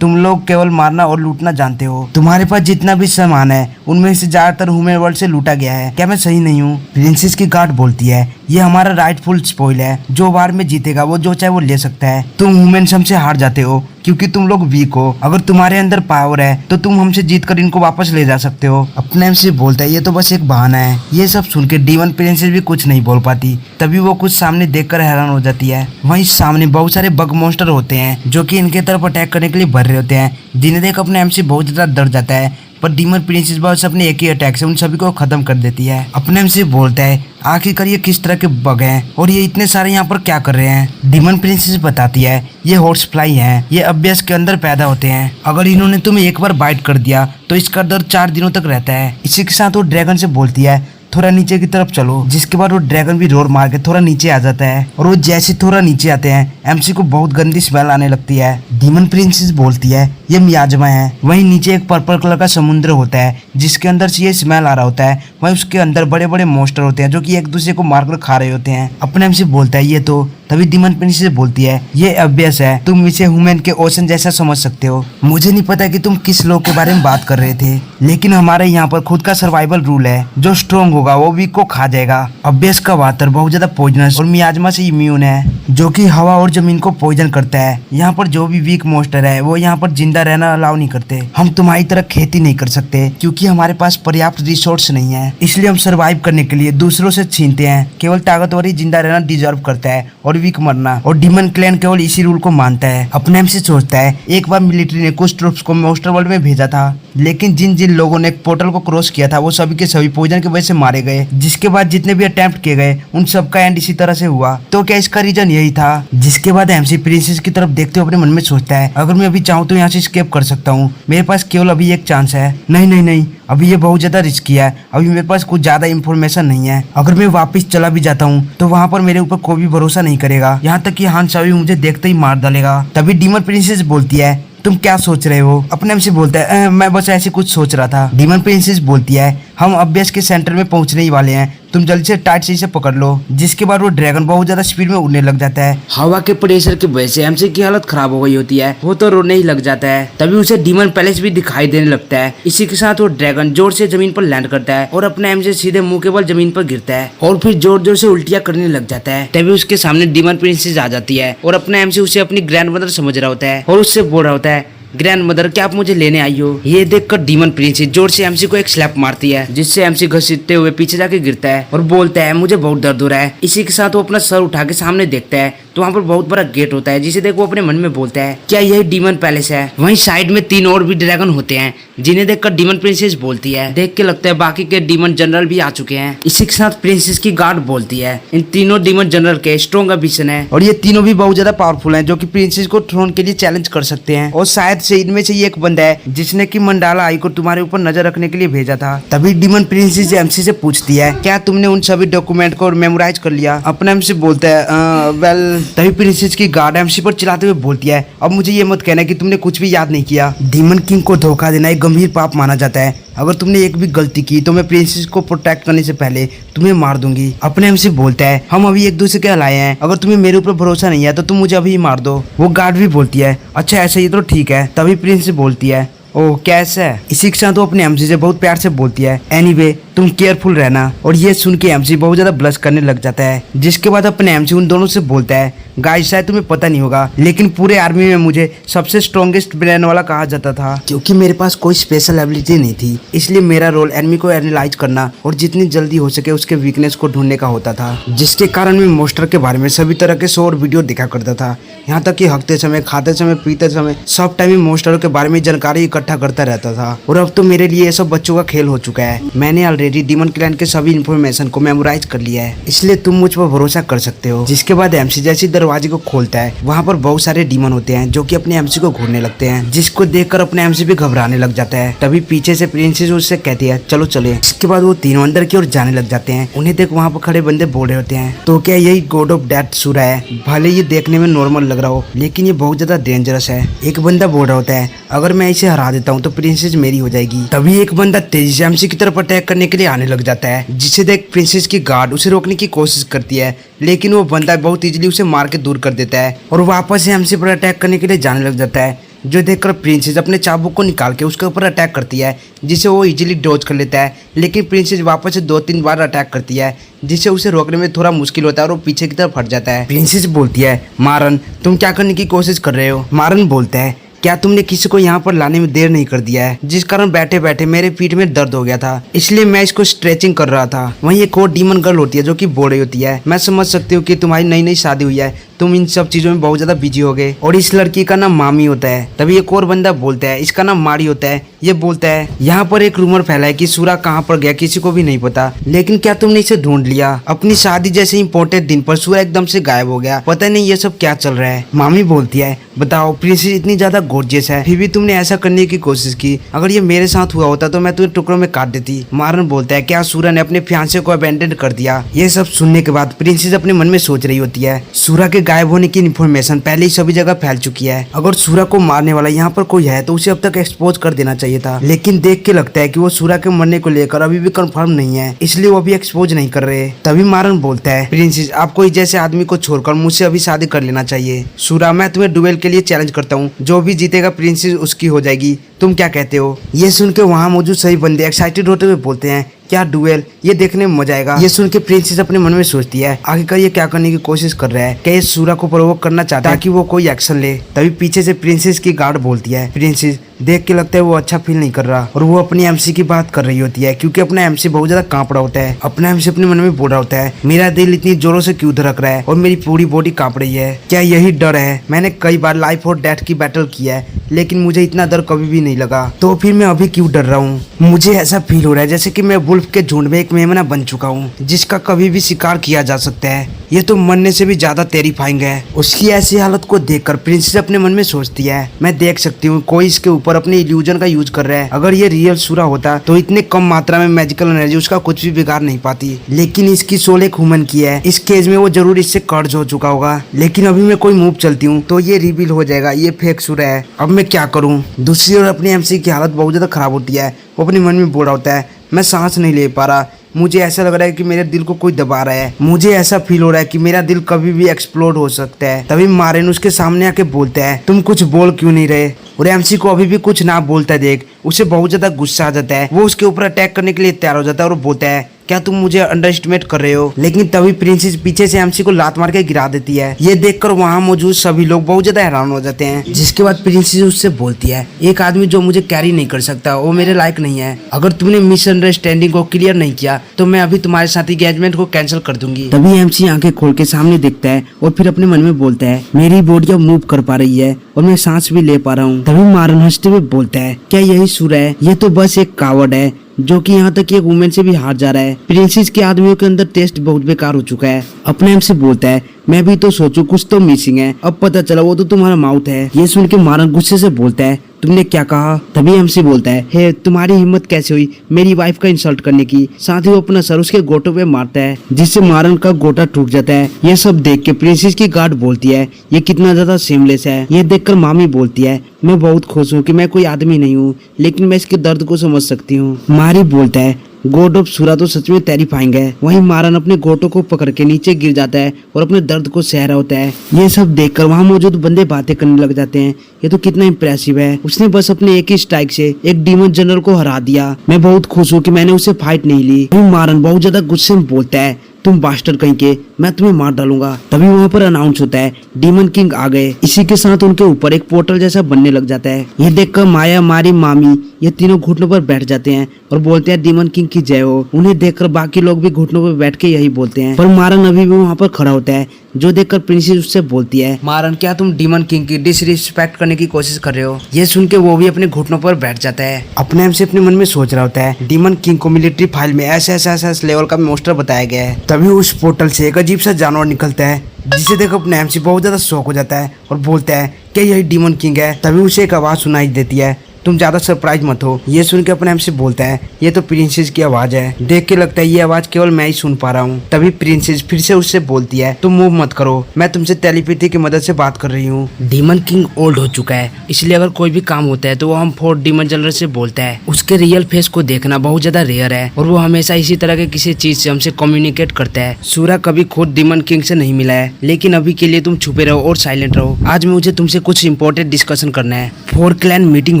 तुम लोग केवल मारना और लूटना जानते हो। तुम्हारे पास जितना भी सामान है उनमें से ज्यादातर ह्यूमन वर्ल्ड से लूटा गया है। क्या मैं सही नहीं हूँ? प्रिंसेस की गार्ड बोलती है, ये हमारा राइटफुल स्पॉइल है, जो वार में जीतेगा वो जो चाहे वो ले सकता है। तुम ह्यूमन हमसे हार जाते हो क्योंकि तुम लोग वीक हो। अगर तुम्हारे अंदर पावर है तो तुम हमसे जीत कर इनको वापस ले जा सकते हो। अपने से बोलता है, ये तो बस एक बहाना है। ये सब सुन के डीमन प्रिंसेस भी कुछ नहीं बोल पाती। तभी वो कुछ सामने देखकर हैरान हो जाती है। वहीं सामने बहुत सारे बग मॉन्स्टर होते हैं जो कि इनके तरफ अटैक करने के लिए भर रहे होते हैं। जिन्हें देख अपने एमसी बहुत ज्यादा डर जाता है, पर डीमन प्रिंसेस बस अपने एक ही अटैक से उन सभी को खत्म कर देती है। अपने एमसी बोलता है, आखिरकार ये किस तरह के बग हैं और ये इतने सारे यहाँ पर क्या कर रहे हैं? डीमन प्रिंसेस बताती है, ये हॉर्स फ्लाई हैं, ये अभ्यास के अंदर पैदा होते हैं। अगर इन्होंने तुम्हें एक बार बाइट कर दिया तो इसका दर्द 4 दिनों तक रहता है। इसी के साथ वो ड्रैगन से बोलती है, थोड़ा नीचे की तरफ चलो। जिसके बाद वो ड्रैगन भी रोर मार के थोड़ा नीचे आ जाता है और वो जैसे थोड़ा नीचे आते हैं एमसी को बहुत गंदी स्मेल आने लगती है। डीमन प्रिंसेस बोलती है ये मियाजमा है। वहीं नीचे एक पर्पल कलर का समुद्र होता है जिसके अंदर से ये स्मेल आ रहा होता है। वहीं उसके अंदर बड़े बड़े मॉन्स्टर होते हैं जो कि एक दूसरे को मारकर खा रहे होते हैं। अपने एमसी बोलता है ये तो। तभी डीमन प्रिंसेस बोलती है ये अभ्यास है, तुम इसे ह्यूमन के ओशन जैसा समझ सकते हो। मुझे नहीं पता कि तुम किस लोग के बारे में बात कर रहे थे, लेकिन हमारे यहाँ पर खुद का सर्वाइवल रूल है, जो स्ट्रॉन्ग होगा वो वीक को खा जाएगा। अभ्यास का वाटर बहुत ज्यादा पॉइजनस और मियाजमा से इम्यून है, जो कि हवा और जमीन को पॉइजन करता है। यहाँ पर जो भी वीक मॉन्स्टर है वो यहाँ पर जिंदा रहना अलाउ नहीं करते। हम तुम्हारी तरह खेती नहीं कर सकते क्योंकि हमारे पास पर्याप्त रिसोर्स नहीं है, इसलिए हम सर्वाइव करने के लिए दूसरों से छीनते हैं। केवल ताकतवर ही जिंदा रहना डिजर्व करता है और वीक मरना। और डीमन क्लैन केवल इसी रूल को मानता है। अपने एम से सोचता है एक बार मिलिट्री ने कुछ ट्रूप्स को मॉन्स्टर वर्ल्ड में भेजा था, लेकिन जिन जिन लोगों ने पोर्टल को क्रॉस किया था वो सभी के सभी पॉइजन की वजह से मारे गए। जिसके बाद जितने भी अटेम्प्ट किए गए उन सबका एंड इसी तरह से हुआ। तो क्या इसका रीजन यही था? जिसके बाद एमसी प्रिंसेस की तरफ देखते हुए अपने मन में सोचता है अगर मैं अभी चाहूँ तो यहाँ से स्केप कर सकता हूँ। मेरे पास केवल अभी एक चांस है। नहीं नहीं नहीं, अभी ये बहुत ज्यादा रिस्की है। अभी मेरे पास कुछ ज्यादा इन्फॉर्मेशन नहीं है। अगर मैं वापस चला भी जाता हूँ तो वहाँ पर मेरे ऊपर कोई भी भरोसा नहीं करेगा, यहाँ तक कि हांस भी मुझे देखते ही मार डालेगा। तभी डीमन प्रिंसेस बोलती है तुम क्या सोच रहे हो? अपने एमसी बोलता है मैं बस ऐसे कुछ सोच रहा था। डीमन प्रिंसेस बोलती है हम अभ्यास के सेंटर में पहुंचने ही वाले हैं, तुम जल्दी से टाइट से इसे पकड़ लो। जिसके बाद वो ड्रैगन बहुत ज्यादा स्पीड में उड़ने लग जाता है। हवा के प्रेशर की वजह से एमसी की हालत खराब हो गई होती है, वो तो रोने ही लग जाता है। तभी उसे डीमन पैलेस भी दिखाई देने लगता है। इसी के साथ वो ड्रैगन जोर से जमीन पर लैंड करता है और अपने एम से सीधे मुंह के बल जमीन पर गिरता है और फिर जोर जोर से उल्टियां करने लग जाता है। तभी उसके सामने डीमन प्रिंसेस आ जाती है और अपने एम से उसे अपनी ग्रैंड मदर समझ रहा होता है और उससे बोल रहा होता है ग्रैंड मदर क्या आप मुझे लेने आई हो? ये देखकर डीमन प्रिंसेस जोर से एमसी को एक स्लैप मारती है, जिससे एमसी घसीटते हुए पीछे जाके गिरता है और बोलता है मुझे बहुत दर्द हो रहा है। इसी के साथ वो अपना सर उठा के सामने देखता है तो वहाँ पर बहुत बड़ा गेट होता है, जिसे देख वो अपने मन में बोलता है क्या यही डीमन पैलेस है? वहीं साइड में 3 और भी ड्रैगन होते हैं, जिन्हें देखकर डीमन प्रिंसेस बोलती है देख के लगता है बाकी के डीमन जनरल भी आ चुके हैं। इसी के साथ प्रिंसेस की गार्ड बोलती है इन तीनों डीमन जनरल के स्ट्रॉन्ग एम्बिशन है और ये तीनों भी बहुत ज्यादा पावरफुल हैं, जो कि प्रिंसेस को थ्रोन के लिए चैलेंज कर सकते हैं। और शायद से इनमें से एक बंदा है जिसने की मंडाला आई को तुम्हारे ऊपर नजर रखने के लिए भेजा था। तभी डीमन प्रिंसेस एमसी से पूछती है क्या तुमने उन सभी डॉक्यूमेंट को मेमोराइज कर लिया? अपना एमसी बोलता है वेल। तभी प्रिंसेस की गार्ड एमसी पर चिल्लाते हुए बोलती है अब मुझे ये मत कहना कि तुमने कुछ भी याद नहीं किया। डीमन किंग को धोखा देना एक गंभीर पाप माना जाता है। अगर तुमने एक भी गलती की तो मैं प्रिंसेस को प्रोटेक्ट करने से पहले तुम्हें मार दूंगी। अपने एमसी बोलता है हम अभी एक दूसरे के हलाए हैं, अगर तुम्हें मेरे ऊपर भरोसा नहीं है तो तुम मुझे अभी ही मार दो। वो गार्ड भी बोलती है अच्छा ऐसा ही तो ठीक है। तभी प्रिंसेस बोलती है ओह कैसा है? इसी के साथ वो अपने एमसी से बहुत प्यार से बोलती है एनीवे तुम केयरफुल रहना। और ये सुन के एमसी बहुत ज्यादा ब्लश करने लग जाता है। जिसके बाद अपने एमसी उन दोनों से बोलता है गाइस शायद तुम्हें पता नहीं होगा, लेकिन पूरे आर्मी में मुझे सबसे स्ट्रॉन्गेस्ट ब्रेन वाला कहा जाता था, क्योंकि मेरे पास कोई स्पेशल एबिलिटी नहीं थी। इसलिए मेरा रोल एनिमी को एनालाइज करना और जितनी जल्दी हो सके उसके वीकनेस को ढूंढने का होता था, जिसके कारण मैं मॉन्स्टर के बारे में सभी तरह के शो और वीडियो देखा करता था। यहाँ तक कि हकते समय, खाते समय, पीते समय सब टाइम मॉन्स्टरों के बारे में जानकारी इकट्ठा करता रहता था। और अब तो मेरे लिए ये सब बच्चों का खेल हो चुका है। मैंने ऑलरेडी डीमन क्लैन के सभी इन्फॉर्मेशन को मेमोराइज कर लिया है, इसलिए तुम मुझ पर भरोसा कर सकते हो। जिसके बाद एमसी जैसे दरवाजे को खोलता है वहाँ पर बहुत सारे डीमन होते हैं जो कि अपने एमसी को घूरने लगते हैं, जिसको देखकर अपने एमसी भी घबराने लग जाता है। तभी पीछे से प्रिंसेस उससे कहती है चलो चले। इसके बाद वो तीनों अंदर की ओर जाने लग जाते हैं। उन्हें देख वहाँ पर खड़े बंदे बोल रहे होते हैं तो क्या यही गॉड ऑफ डेथ सूरा है? भले ये देखने में नॉर्मल लग रहा हो लेकिन ये बहुत ज्यादा डेंजरस है। एक बंदा बोल रहा होता है अगर मैं इसे हरा देता हूँ तो प्रिंसेस मेरी हो जाएगी। तभी एक बंदा तेजी से एमसी की तरफ अटैक करने के लिए आने लग जाता है, जिसे देख प्रिंसेस की गार्ड उसे रोकने की कोशिश करती है, लेकिन वो बंदा बहुत इजीली उसे मार के दूर कर देता है और वापस से एमसी पर अटैक करने के लिए जाने लग जाता है। जो देखकर प्रिंसेस अपने चाबुक को निकाल के उसके ऊपर अटैक करती है, जिसे वो इजीली डॉज कर लेता है। लेकिन प्रिंसेस वापस से 2-3 बार अटैक करती है, जिससे उसे रोकने में थोड़ा मुश्किल होता है और वो पीछे की तरफ हट जाता है। प्रिंसेस बोलती है मारन तुम क्या करने की कोशिश कर रहे हो? मारन बोलता है क्या तुमने किसी को यहाँ पर लाने में देर नहीं कर दिया है, जिस कारण बैठे बैठे मेरे पीठ में दर्द हो गया था, इसलिए मैं इसको स्ट्रेचिंग कर रहा था। वहीं एक और डीमन गर्ल होती है जो कि बोल रही होती है मैं समझ सकती हूँ कि तुम्हारी नई नई शादी हुई है तुम इन सब चीजों में बहुत ज्यादा बिजी हो गए। और इस लड़की का नाम मामी होता है। तभी एक और बंदा बोलता है इसका नाम मारी होता है। ये बोलता है यहाँ पर एक रूमर फैला है कि सूरा कहाँ पर गया किसी को भी नहीं पता, लेकिन क्या तुमने इसे ढूंढ लिया? अपनी शादी जैसे इंपॉर्टेंट दिन पर सूरा एकदम से गायब हो गया, पता नहीं ये सब क्या चल रहा है। मामी बोलती है बताओ प्रिंसेस इतनी ज्यादा गॉर्जियस है फिर भी तुमने ऐसा करने की कोशिश की, अगर ये मेरे साथ हुआ होता तो मैं तुम्हें टुकड़ों में काट देती। मारन बोलता है क्या सूरा ने अपने फियांसे को अबैंडन कर दिया? ये सब सुनने के बाद प्रिंसेस अपने मन में सोच रही होती है सूरा के गायब होने की इन्फॉर्मेशन पहले ही सभी जगह फैल चुकी है। अगर सूरा को मारने वाला यहाँ पर कोई है तो उसे अब तक एक्सपोज कर देना चाहिए था, लेकिन देख के लगता है कि वो सूरा के मरने को लेकर अभी भी कंफर्म नहीं है, इसलिए वो अभी एक्सपोज नहीं कर रहे। तभी मारन बोलता है प्रिंसेस आपको इस जैसे आदमी को छोड़कर मुझसे अभी शादी कर लेना चाहिए। सूरा मैं तुम्हें डुएल के लिए चैलेंज करता हूँ, जो भी जीतेगा प्रिंसेस उसकी हो जाएगी, तुम क्या कहते हो? ये सुन के वहाँ मौजूद सभी बंदे एक्साइटेड होते हुए बोलते हैं क्या डुएल, ये देखने में मजा आएगा। ये सुन के प्रिंसेस अपने मन में सोचती है आखिरकार ये क्या करने की कोशिश कर रहा है, क्या ये सूरा को प्रोवोक करना चाहता है ताकि वो कोई एक्शन ले। तभी पीछे से प्रिंसेस की गार्ड बोलती है प्रिंसेस देख के लगता है वो अच्छा फील नहीं कर रहा और वो अपनी एमसी की बात कर रही होती है क्योंकि अपना एमसी बहुत ज्यादा कांप रहा होता है। अपना एमसी अपने मन में बोल रहा होता है मेरा दिल इतनी जोरों से क्यों धड़क रहा है और मेरी पूरी बॉडी कांप रही है, क्या यही डर है? मैंने कई बार लाइफ और डेथ की बैटल की है लेकिन मुझे इतना डर कभी भी नहीं लगा, तो फिर मैं अभी क्यों डर रहा हूँ? मुझे ऐसा फील हो रहा है जैसे कि मैं वुल्फ के झुंड में एक मेमना बन चुका हूँ जिसका कभी भी शिकार किया जा सकता है। ये तो मरने से भी ज्यादा टेरिफाइंग है। उसकी ऐसी हालत को देखकर प्रिंसेस अपने मन में सोचती है मैं देख सकती हूँ कोई इसके ऊपर अपने इल्यूजन का यूज कर रहा है। अगर ये रियल सूरा होता तो इतने कम मात्रा में मैजिकल एनर्जी उसका कुछ भी बिगाड़ नहीं पाती, लेकिन इसकी सोल एक ह्यूमन की है। इस केस में वो जरूर इससे कर्ज हो चुका होगा, लेकिन अभी मैं कोई मूव चलती हूँ तो ये रिवील हो जाएगा ये फेक सूरा है। अब मैं क्या करूँ? दूसरी ओर अपनी एमसी की हालत बहुत ज्यादा खराब होती है। वो अपने मन में बोल रहा होता है मैं सांस नहीं ले पा रहा, मुझे ऐसा लग रहा है कि मेरे दिल को कोई दबा रहा है, मुझे ऐसा फील हो रहा है कि मेरा दिल कभी भी एक्सप्लोड हो सकता है। तभी मारेन उसके सामने आके बोलता है तुम कुछ बोल क्यों नहीं रहे? और एमसी को अभी भी कुछ ना बोलता देख उसे बहुत ज्यादा गुस्सा आ जाता है। वो उसके ऊपर अटैक करने के लिए तैयार हो जाता है और बोलता है क्या तुम मुझे अंडर एस्टिमेट कर रहे हो? लेकिन तभी प्रिंसेस पीछे से एमसी को लात मार के गिरा देती है। ये देखकर वहाँ मौजूद सभी लोग बहुत ज्यादा हैरान हो जाते हैं, जिसके बाद प्रिंसेस उससे बोलती है एक आदमी जो मुझे कैरी नहीं कर सकता वो मेरे लायक नहीं है। अगर तुमने मिसअंडरस्टैंडिंग को क्लियर नहीं किया तो मैं अभी तुम्हारे साथ एंगेजमेंट को कैंसिल कर दूंगी। तभी एमसी आंखें खोल के सामने देखता है और फिर अपने मन में बोलता है मेरी बॉडी अब मूव कर पा रही है और मैं सांस भी ले पा रहा हूँ। तभी मारन हंसते हुए बोलता है क्या यही सूरा है? ये तो बस एक कावर्ड है जो कि यहाँ तक एक वुमेन से भी हार जा रहा है। प्रिंसेस के आदमियों के अंदर टेस्ट बहुत बेकार हो चुका है। अपने एम से बोलता है मैं भी तो सोचूं कुछ तो मिसिंग है, अब पता चला वो तो तुम्हारा माउथ है। ये सुन के मारन गुस्से से बोलता है तुमने क्या कहा? तभी एमसी बोलता है हे तुम्हारी हिम्मत कैसे हुई मेरी वाइफ का इंसल्ट करने की? साथ ही वो अपना सर उसके गोटों पे मारता है जिससे मारन का गोटा टूट जाता है। ये सब देख के प्रिंसेस की गार्ड बोलती है ये कितना ज्यादा सेमलेस है। ये देखकर मामी बोलती है मैं बहुत खुश हूँ कि मैं कोई आदमी नहीं हूँ, लेकिन मैं इसके दर्द को समझ सकती हूँ। मारी बोलता है गोड ऑफ सूरा तो सच में टेरिफाइंग है। वहीं मारन अपने गोटों को पकड़ के नीचे गिर जाता है और अपने दर्द को सह रहा होता है। ये सब देखकर वहाँ मौजूद बंदे बातें करने लग जाते हैं ये तो कितना इम्प्रेसिव है, उसने बस अपने एक ही स्ट्राइक से एक डीमन जनरल को हरा दिया। मैं बहुत खुश हूँ कि मैंने उसे फाइट नहीं ली। मारन बहुत ज्यादा गुस्से में बोलता है तुम बास्टर कहीं के, मैं तुम्हें मार डालूंगा। तभी वहाँ पर अनाउंस होता है डीमन किंग आ गए। इसी के साथ उनके ऊपर एक पोर्टल जैसा बनने लग जाता है। ये देखकर माया मारी मामी ये तीनों घुटनों पर बैठ जाते हैं और बोलते हैं डीमन किंग की जय हो। उन्हें देखकर बाकी लोग भी घुटनों पर बैठ के यही बोलते हैं, पर मारन अभी भी वहाँ पर खड़ा होता है, जो देखकर प्रिंसेस उससे बोलती है मारन क्या तुम डीमन किंग की डिसरिस्पेक्ट करने की कोशिश कर रहे हो? ये सुन के वो भी अपने घुटनों पर बैठ जाता है। अपने आप से अपने मन में सोच रहा होता है डीमन किंग को मिलिट्री फाइल में ऐसे लेवल का मोस्टर बताया गया है। तभी उस पोर्टल से एक अजीब सा जानवर निकलता है जिसे देख अपने एमसी बहुत ज्यादा शौक हो जाता है और बोलता है क्या यही डीमन किंग है? तभी उसे एक आवाज सुनाई देती है तुम ज्यादा सरप्राइज मत हो। ये सुन के अपने एमसी बोलता है ये तो प्रिंसेस की आवाज है। देख के लगता है ये आवाज केवल मैं ही सुन पा रहा हूँ। तभी प्रिंसेस फिर से उससे बोलती है तुम मूव मत करो, मैं तुमसे टेलीपैथी की मदद से बात कर रही हूँ। डीमन किंग ओल्ड हो चुका है, इसलिए अगर कोई भी काम होता है तो वो हम फोर्थ डीमन जनरल से बोलता है। उसके रियल फेस को देखना बहुत ज्यादा रेयर है और वो हमेशा इसी तरह के किसी चीज से हमसे कम्युनिकेट करता है। सूरा कभी खुद डीमन किंग से नहीं मिला है, लेकिन अभी के लिए तुम छुपे रहो और साइलेंट रहो। आज मुझे तुमसे कुछ इंपॉर्टेंट डिस्कशन करना है। 4 क्लैन मीटिंग